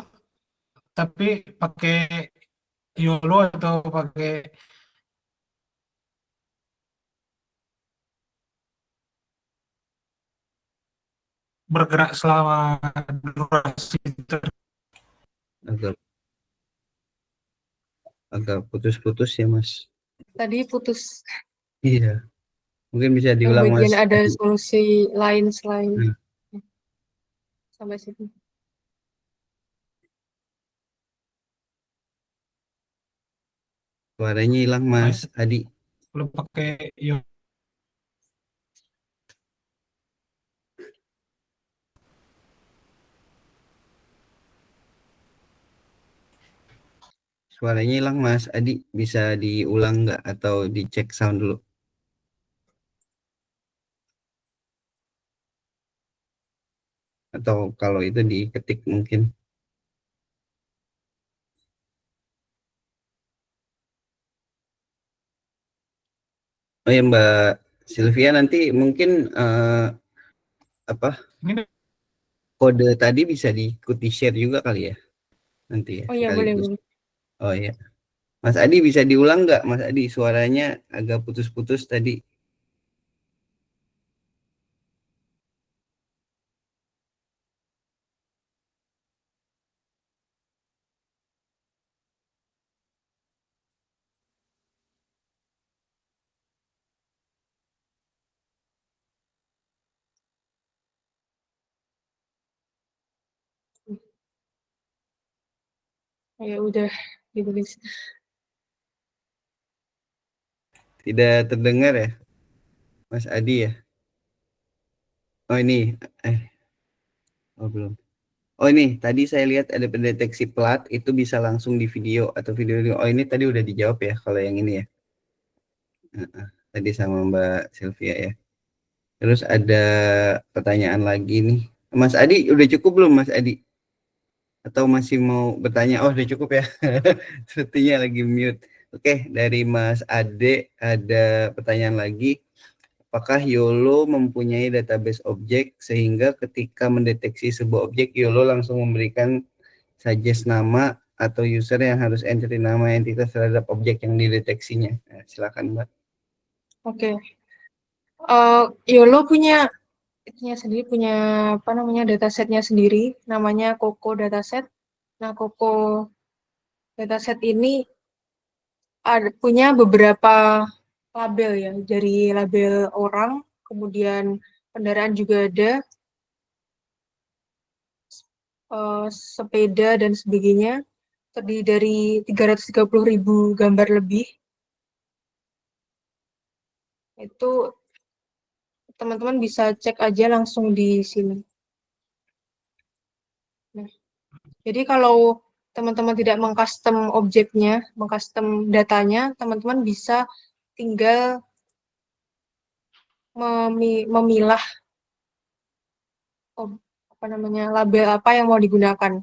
Speaker 3: tapi pakai YOLO atau pakai bergerak selama durasi
Speaker 1: Agak agak putus-putus ya Mas.
Speaker 2: Tadi putus
Speaker 1: Iya, mungkin bisa
Speaker 2: yang
Speaker 1: diulang Mas.
Speaker 2: bagian ada solusi lain selain
Speaker 1: Nah,
Speaker 2: sampai situ.
Speaker 1: suaranya hilang Mas Adi.
Speaker 3: belum pakai YOLO.
Speaker 1: Suaranya hilang Mas Adi. Bisa diulang nggak atau dicek sound dulu? Atau kalau itu diketik mungkin. Oh ya Mbak Sylvia, nanti mungkin apa
Speaker 3: Ini
Speaker 1: kode tadi bisa diikuti share juga kali ya nanti ya
Speaker 2: Oh iya boleh
Speaker 1: sekaligus.
Speaker 2: boleh.
Speaker 1: Oh ya, Mas Adi bisa diulang nggak Mas Adi, suaranya agak putus-putus tadi.
Speaker 2: Oh, ya udah ditulis.
Speaker 1: Tidak terdengar ya Mas Adi ya? Oh ini, oh belum. Oh ini, tadi saya lihat ada pendeteksi plat, itu bisa langsung di video atau video. Oh ini tadi udah dijawab ya kalau yang ini ya. Tadi sama Mbak Sylvia ya. Terus ada pertanyaan lagi nih. Mas Adi, udah cukup belum Mas Adi? Atau masih mau bertanya? Oh udah cukup ya. Sepertinya lagi mute. Oke, dari Mas Ade ada pertanyaan lagi. Apakah YOLO mempunyai database objek sehingga ketika mendeteksi sebuah objek, YOLO langsung memberikan suggest nama atau user yang harus entry nama entitas terhadap objek yang dideteksinya? Nah, silakan Mbak.
Speaker 2: Oke. YOLO punya itunya sendiri, punya apa namanya datasetnya sendiri, namanya Coco dataset. Nah, Coco dataset ini punya beberapa label ya, dari label orang, kemudian kendaraan juga ada, sepeda dan sebagainya, terdiri dari 330.000 gambar lebih. Itu teman-teman bisa cek aja langsung di sini. Nah, jadi kalau teman-teman tidak mengcustom objeknya, mengcustom datanya, teman-teman bisa tinggal memilah apa namanya label apa yang mau digunakan.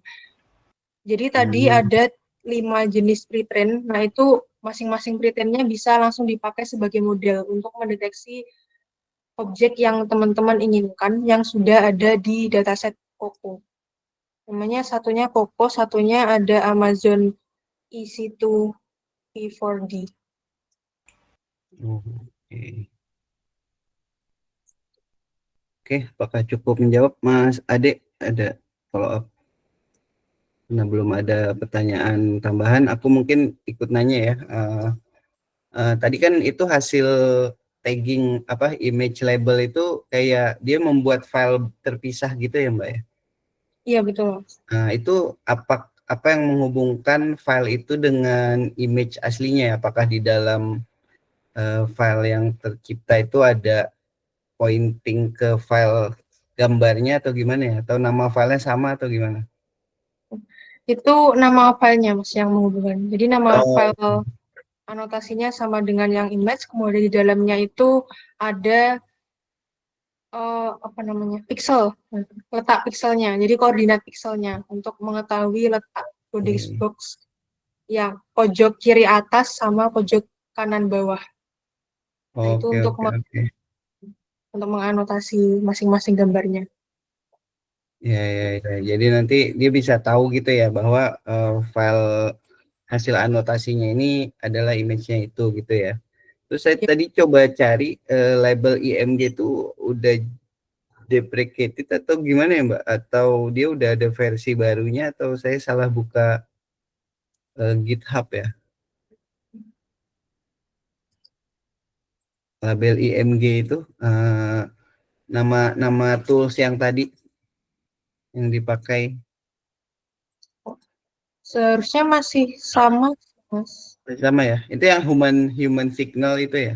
Speaker 2: Jadi tadi ada 5 jenis pretrain. Nah, itu masing-masing pretrainnya bisa langsung dipakai sebagai model untuk mendeteksi objek yang teman-teman inginkan yang sudah ada di dataset Coco. Namanya satunya Coco, satunya ada Amazon EC2 P4D.
Speaker 1: Oke. Oke, apakah cukup menjawab Mas Ade? Ada follow up? Nah, belum ada pertanyaan tambahan, aku mungkin ikut nanya ya. Tadi kan itu hasil tagging apa image label itu kayak dia membuat file terpisah gitu ya Mbak ya?
Speaker 2: Iya, betul.
Speaker 1: Nah, itu apa yang menghubungkan file itu dengan image aslinya ya? Apakah di dalam file yang tercipta itu ada pointing ke file gambarnya atau gimana ya? Atau nama filenya sama atau gimana?
Speaker 2: Itu nama filenya, Mas, yang menghubungkan. Jadi nama
Speaker 1: Oh,
Speaker 2: file anotasinya sama dengan yang image, kemudian di dalamnya itu ada apa namanya pixel, letak pixelnya, jadi koordinat pixelnya untuk mengetahui letak body
Speaker 1: oke.
Speaker 2: box yang pojok kiri atas sama pojok kanan bawah. Nah, itu
Speaker 1: Oke,
Speaker 2: untuk
Speaker 1: oke, oke.
Speaker 2: untuk menganotasi masing-masing gambarnya.
Speaker 1: Ya, ya, ya. Jadi nanti dia bisa tahu gitu ya bahwa file hasil anotasinya ini adalah image-nya itu gitu ya. Terus saya tadi coba cari label IMG itu udah deprecated atau gimana ya Mbak? Atau dia udah ada versi barunya atau saya salah buka GitHub ya? Label IMG itu nama tools yang tadi yang dipakai.
Speaker 2: Seharusnya masih sama, Mas.
Speaker 1: Sama ya? Itu yang human signal itu ya?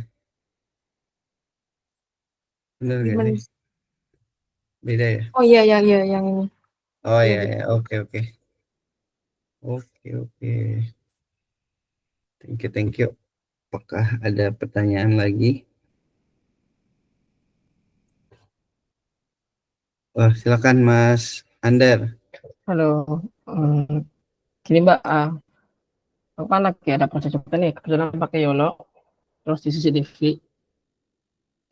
Speaker 1: Benar nggak
Speaker 2: Human.
Speaker 1: sih? Beda ya?
Speaker 2: Oh iya, yang ini.
Speaker 1: Oh
Speaker 2: Iya,
Speaker 1: ya
Speaker 2: gitu.
Speaker 1: ya, oke oke. Oke. Thank you. Apakah ada pertanyaan lagi? Wah, silakan Mas Andar.
Speaker 5: Halo, gini Mbak, aku kan lagi ada proses juga nih, kebetulan pakai YOLO, terus di CCTV.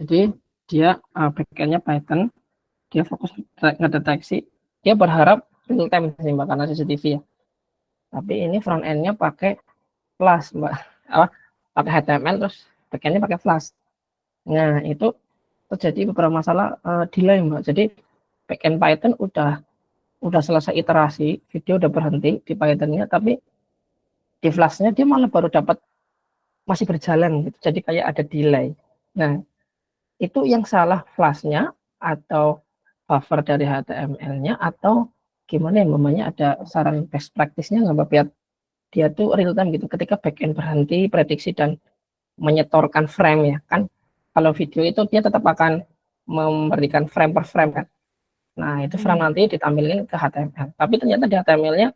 Speaker 5: Jadi dia backend-nya Python, dia fokus ngedeteksi, dia berharap real time sih Mbak, karena CCTV ya. Tapi ini front end-nya pakai Flash Mbak, pakai HTML terus backend-nya pakai Flash. Nah itu terjadi beberapa masalah delay Mbak. Jadi backend Python udah selesai iterasi, video udah berhenti di Python-nya, tapi di Flash-nya dia malah baru dapat masih berjalan gitu. Jadi kayak ada delay. Nah, itu yang salah Flash-nya atau buffer dari HTML-nya atau gimana ya namanya, ada saran best practice-nya nggak Mbak, biar dia tuh real time gitu ketika backend berhenti prediksi dan menyetorkan frame ya kan. Kalau video itu dia tetap akan memberikan frame per frame kan. Nah, itu frame nanti ditampilkan ke HTML. Tapi ternyata di HTML-nya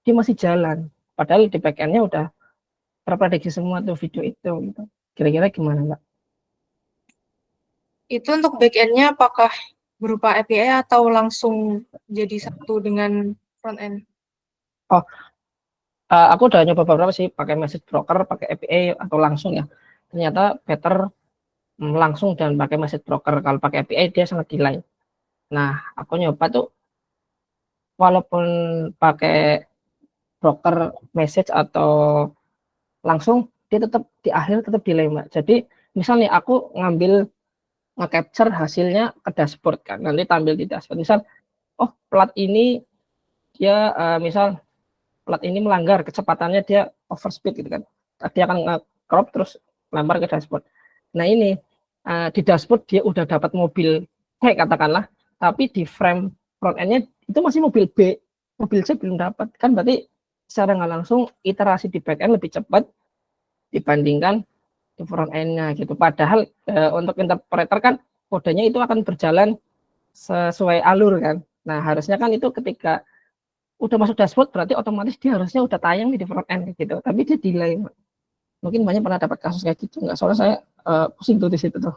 Speaker 5: dia masih jalan. Padahal di backend-nya udah terprediksi semua tuh video itu gitu. Kira-kira gimana Mbak?
Speaker 2: Itu untuk back-end-nya apakah berupa API atau langsung jadi satu dengan front end?
Speaker 5: Oh, aku udah nyoba beberapa sih, pakai message broker, pakai API atau langsung ya. Ternyata better langsung dan pakai message broker. Kalau pakai API dia sangat delay. Nah, aku nyoba tuh walaupun pakai broker message atau langsung, dia tetap di akhir tetap delay Mbak. Jadi misalnya aku ngambil nge-capture hasilnya ke dashboard kan, nanti tampil di dashboard. Misal, oh plat ini dia misal plat ini melanggar kecepatannya, dia overspeed gitu kan. Dia akan nge-crop terus lempar ke dashboard. Nah ini di dashboard dia udah dapat mobil C katakanlah, tapi di frame front end-nya itu masih mobil B, mobil C belum dapat. Kan berarti secara nggak langsung iterasi di back end lebih cepat dibandingkan di front end-nya gitu. Padahal untuk interpreter kan kodenya itu akan berjalan sesuai alur kan. Nah, harusnya kan itu ketika udah masuk dashboard berarti otomatis dia harusnya udah tayang di front end gitu. Tapi dia delay. Mungkin banyak pernah dapat kasus kayak gitu enggak? Soalnya saya pusing tuh di situ tuh.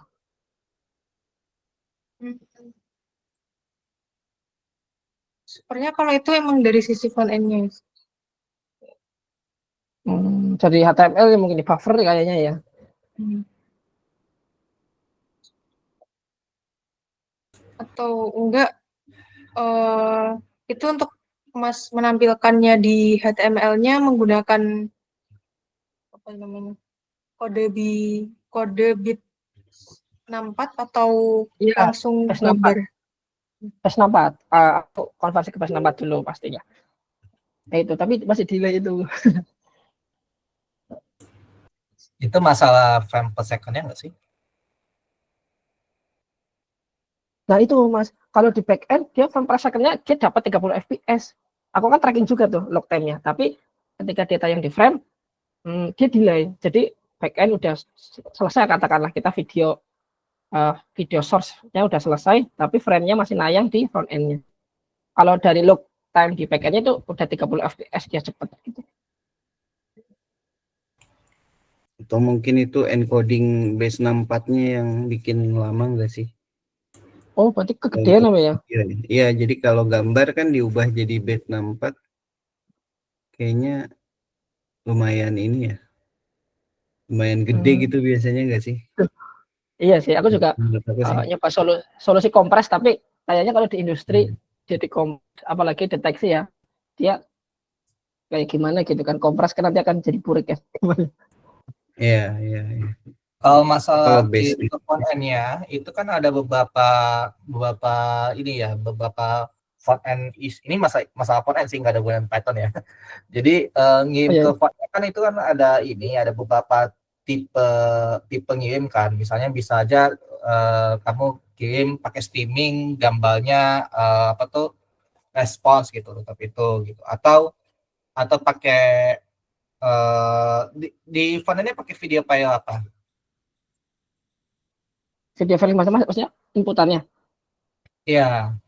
Speaker 2: Sepertinya kalau itu emang dari sisi front end-nya.
Speaker 5: Jadi HTML mungkin di buffer kayaknya ya.
Speaker 2: Atau enggak itu untuk Mas menampilkannya di HTML-nya menggunakan apa namanya, kode bit 64 atau
Speaker 5: Iya,
Speaker 2: langsung gambar?
Speaker 5: PS64. Aku konversi ke PS64 dulu pastinya. Nah itu, tapi masih delay itu.
Speaker 6: Itu masalah frame per second-nya nggak sih?
Speaker 5: Nah itu Mas, kalau di back end dia frame per second-nya dia dapat 30 fps. Aku kan tracking juga tuh log time-nya, tapi ketika data yang di frame dia delay. Jadi back end udah selesai katakanlah, kita video source-nya udah selesai, tapi frame-nya masih nayang di front end-nya. Kalau dari log time di back end-nya itu udah 30 fps dia cepat gitu.
Speaker 1: Atau mungkin itu encoding base 64-nya yang bikin lama nggak sih?
Speaker 5: Oh, berarti kegedean apa ya?
Speaker 1: Iya, jadi kalau gambar kan diubah jadi base 64, kayaknya lumayan ini ya. Lumayan gede gitu biasanya nggak sih?
Speaker 5: Iya sih, aku juga
Speaker 1: sih.
Speaker 5: nyoba solusi kompres, tapi kayaknya kalau di industri jadi apalagi deteksi ya, dia kayak gimana gitu kan, kompres kan nanti akan jadi burik ya.
Speaker 1: Iya.
Speaker 6: Kalau
Speaker 1: Kalau
Speaker 6: masalah
Speaker 1: base
Speaker 6: di front end-nya itu kan ada beberapa ini ya, beberapa front end ini masalah front end sih, nggak ada hubungan Python ya. Jadi ngirim
Speaker 5: Iya,
Speaker 6: ke front end kan itu kan ada beberapa tipe tipe ngirim kan. Misalnya bisa aja kamu kirim pakai streaming gambarnya apa tuh response gitu, tetap itu gitu. Atau pakai di front end-nya pakai video file apa?
Speaker 5: video file maksudnya inputannya.
Speaker 6: Iya.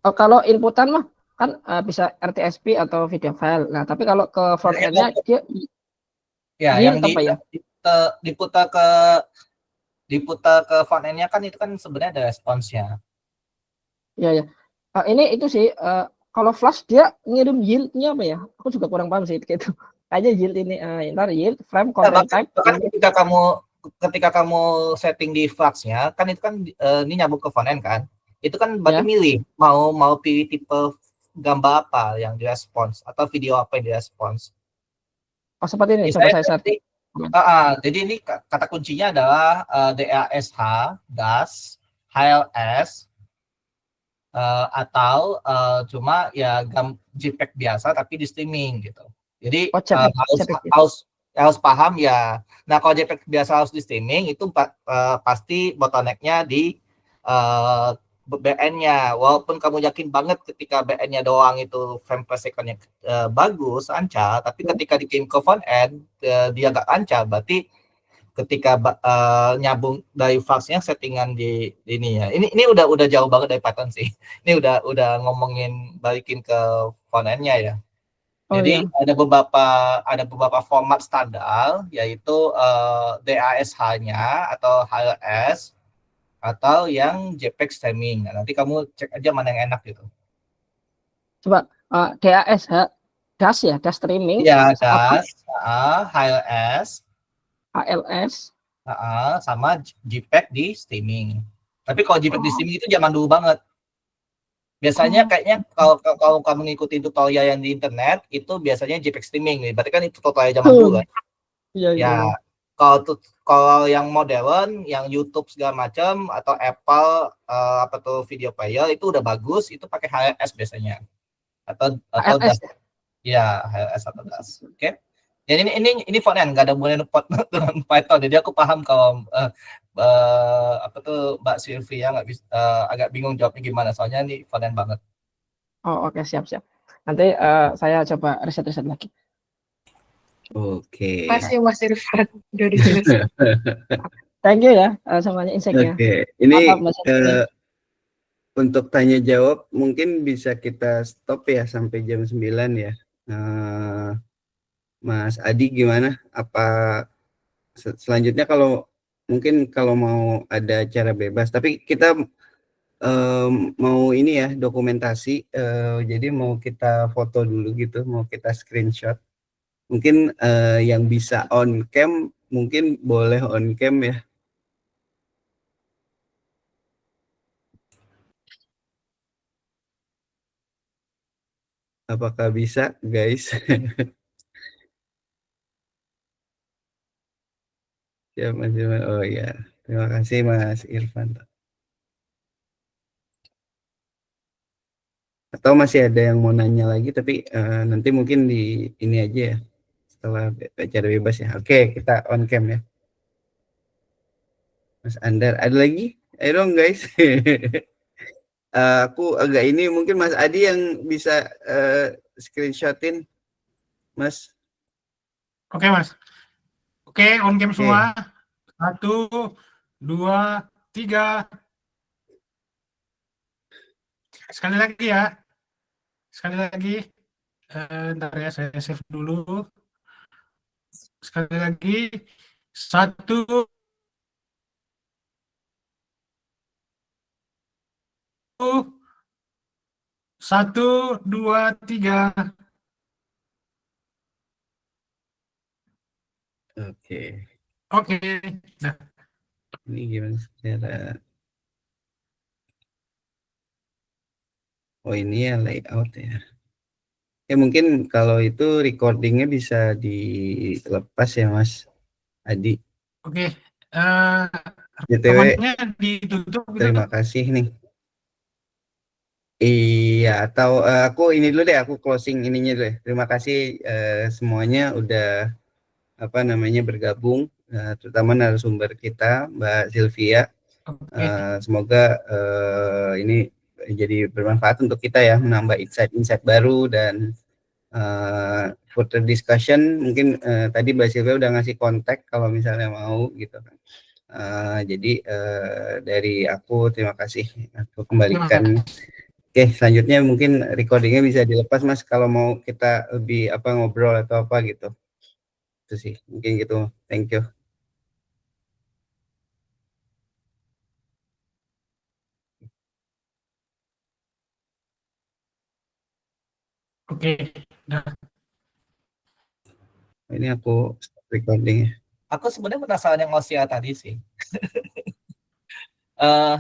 Speaker 5: Kalau inputan mah kan bisa RTSP atau video file. Nah, tapi kalau ke front end-nya dia
Speaker 6: Ya, yang
Speaker 5: yield apa ya?
Speaker 6: diputar ke diputar ke front end-nya kan itu kan sebenarnya ada responsnya.
Speaker 5: Ya, ya. Ini itu sih kalau Flash dia ngirim yield-nya apa ya? Aku juga kurang paham sih gitu. Kayaknya yield ini ntar yield frame content type.
Speaker 6: Bahkan ketika kamu setting di Flux-nya kan itu kan ini nyambung ke front end kan. Itu kan berarti
Speaker 5: Ya.
Speaker 6: milih mau pilih tipe gambar apa yang direspons atau video apa yang direspons.
Speaker 5: Oh, seperti ini. Coba
Speaker 6: Misalnya
Speaker 5: saya share.
Speaker 6: jadi ini kata kuncinya adalah DASH, DAS, HLS, atau cuma ya JPEG biasa tapi di streaming gitu. Jadi
Speaker 5: Oh, JPEG,
Speaker 6: harus paham ya. Nah, kalau JPEG biasa harus di streaming itu pasti bottleneck-nya di BN-nya. Walaupun kamu yakin banget ketika BN-nya doang itu frame per second-nya bagus, lancar, tapi ketika dikirim ke front end dia nggak lancar, berarti ketika nyambung dari Flux-nya settingan di ini ya. Ini udah jauh banget dari Python sih. Ini udah ngomongin balikin ke front end-nya ya.
Speaker 5: Oh,
Speaker 6: Jadi
Speaker 5: ya.
Speaker 6: ada beberapa format standar yaitu DASH-nya atau HLS atau yang JPEG streaming. Nah, nanti kamu cek aja mana yang enak gitu.
Speaker 5: Coba DAS, DAS ya, DAS streaming.
Speaker 6: Ya, DAS, HLS,
Speaker 5: HLS.
Speaker 6: sama JPEG di streaming. Tapi kalau JPEG di streaming itu zaman dulu banget. Biasanya kayaknya kalau kamu ngikutin tutorial yang di internet itu biasanya JPEG streaming nih. Berarti kan itu tutorial zaman dulu kan.
Speaker 5: Iya,
Speaker 6: Ya, kalau yang modern, yang YouTube segala macam atau Apple apa tuh video player itu udah bagus, itu pakai HLS biasanya. Atau
Speaker 5: HLS.
Speaker 6: DAS. Ya, HLS atau DAS. Oke. Dan ini front end, nggak ada hubungan dengan Python. Jadi aku paham kalau apa tuh Mbak Sylvia nggak bisa agak bingung jawabnya gimana. Soalnya ini front end banget.
Speaker 5: Oh, oke, siap. Nanti saya coba riset lagi.
Speaker 1: Oke.
Speaker 2: Makasih Mas Irfan udah dijelasin.
Speaker 5: Thank you ya semuanya insight-nya.
Speaker 1: Oke. Ini
Speaker 5: Mas Irfan.
Speaker 1: untuk tanya jawab mungkin bisa kita stop ya sampai jam 9 ya. Mas Adi gimana? Apa selanjutnya kalau mungkin kalau mau ada cara bebas, tapi kita mau ini ya dokumentasi, jadi mau kita foto dulu gitu, mau kita screenshot. Mungkin yang bisa on cam mungkin boleh on cam ya. Apakah bisa, guys? Ya, Mas Irfan. Oh ya, terima kasih Mas Irfan. Atau masih ada yang mau nanya lagi, tapi nanti mungkin di ini aja ya, setelah acara bebas ya. Oke, kita on cam ya. Mas Andar, ada lagi? Ayo dong guys. Aku agak ini, mungkin Mas Adi yang bisa screenshotin, Mas.
Speaker 3: Oke, Mas. Oke, on cam semua. 1, 2, 3. Sekali lagi ya. Sekali lagi. Ntar ya, saya save dulu. Sekali lagi. 1, 2, 3.
Speaker 1: Oke.
Speaker 3: Oke. Nah.
Speaker 1: Ini gimana cara? Oh ini ya layout ya. Ya mungkin kalau itu recordingnya bisa dilepas ya Mas Adi.
Speaker 3: Oke,
Speaker 1: BTW
Speaker 3: rekamannya ditutup gitu.
Speaker 1: terima kasih nih. Iya, atau aku ini dulu deh, aku closing ininya dulu deh. Terima kasih semuanya udah apa namanya bergabung, terutama narasumber kita Mbak Sylvia.
Speaker 3: Oke,
Speaker 1: Semoga ini jadi bermanfaat untuk kita ya, menambah insight-insight baru dan further discussion. Mungkin tadi Mbak Sylvia udah ngasih kontak kalau misalnya mau gitu kan. Jadi dari aku terima kasih. Aku kembalikan. Oke, selanjutnya mungkin recordingnya bisa dilepas Mas kalau mau kita lebih apa ngobrol atau apa gitu. Itu sih, mungkin gitu. Thank you.
Speaker 3: oke. Nah,
Speaker 1: Ini aku stop recordingnya.
Speaker 6: Aku sebenarnya penasaran yang Osia tadi sih. Eh,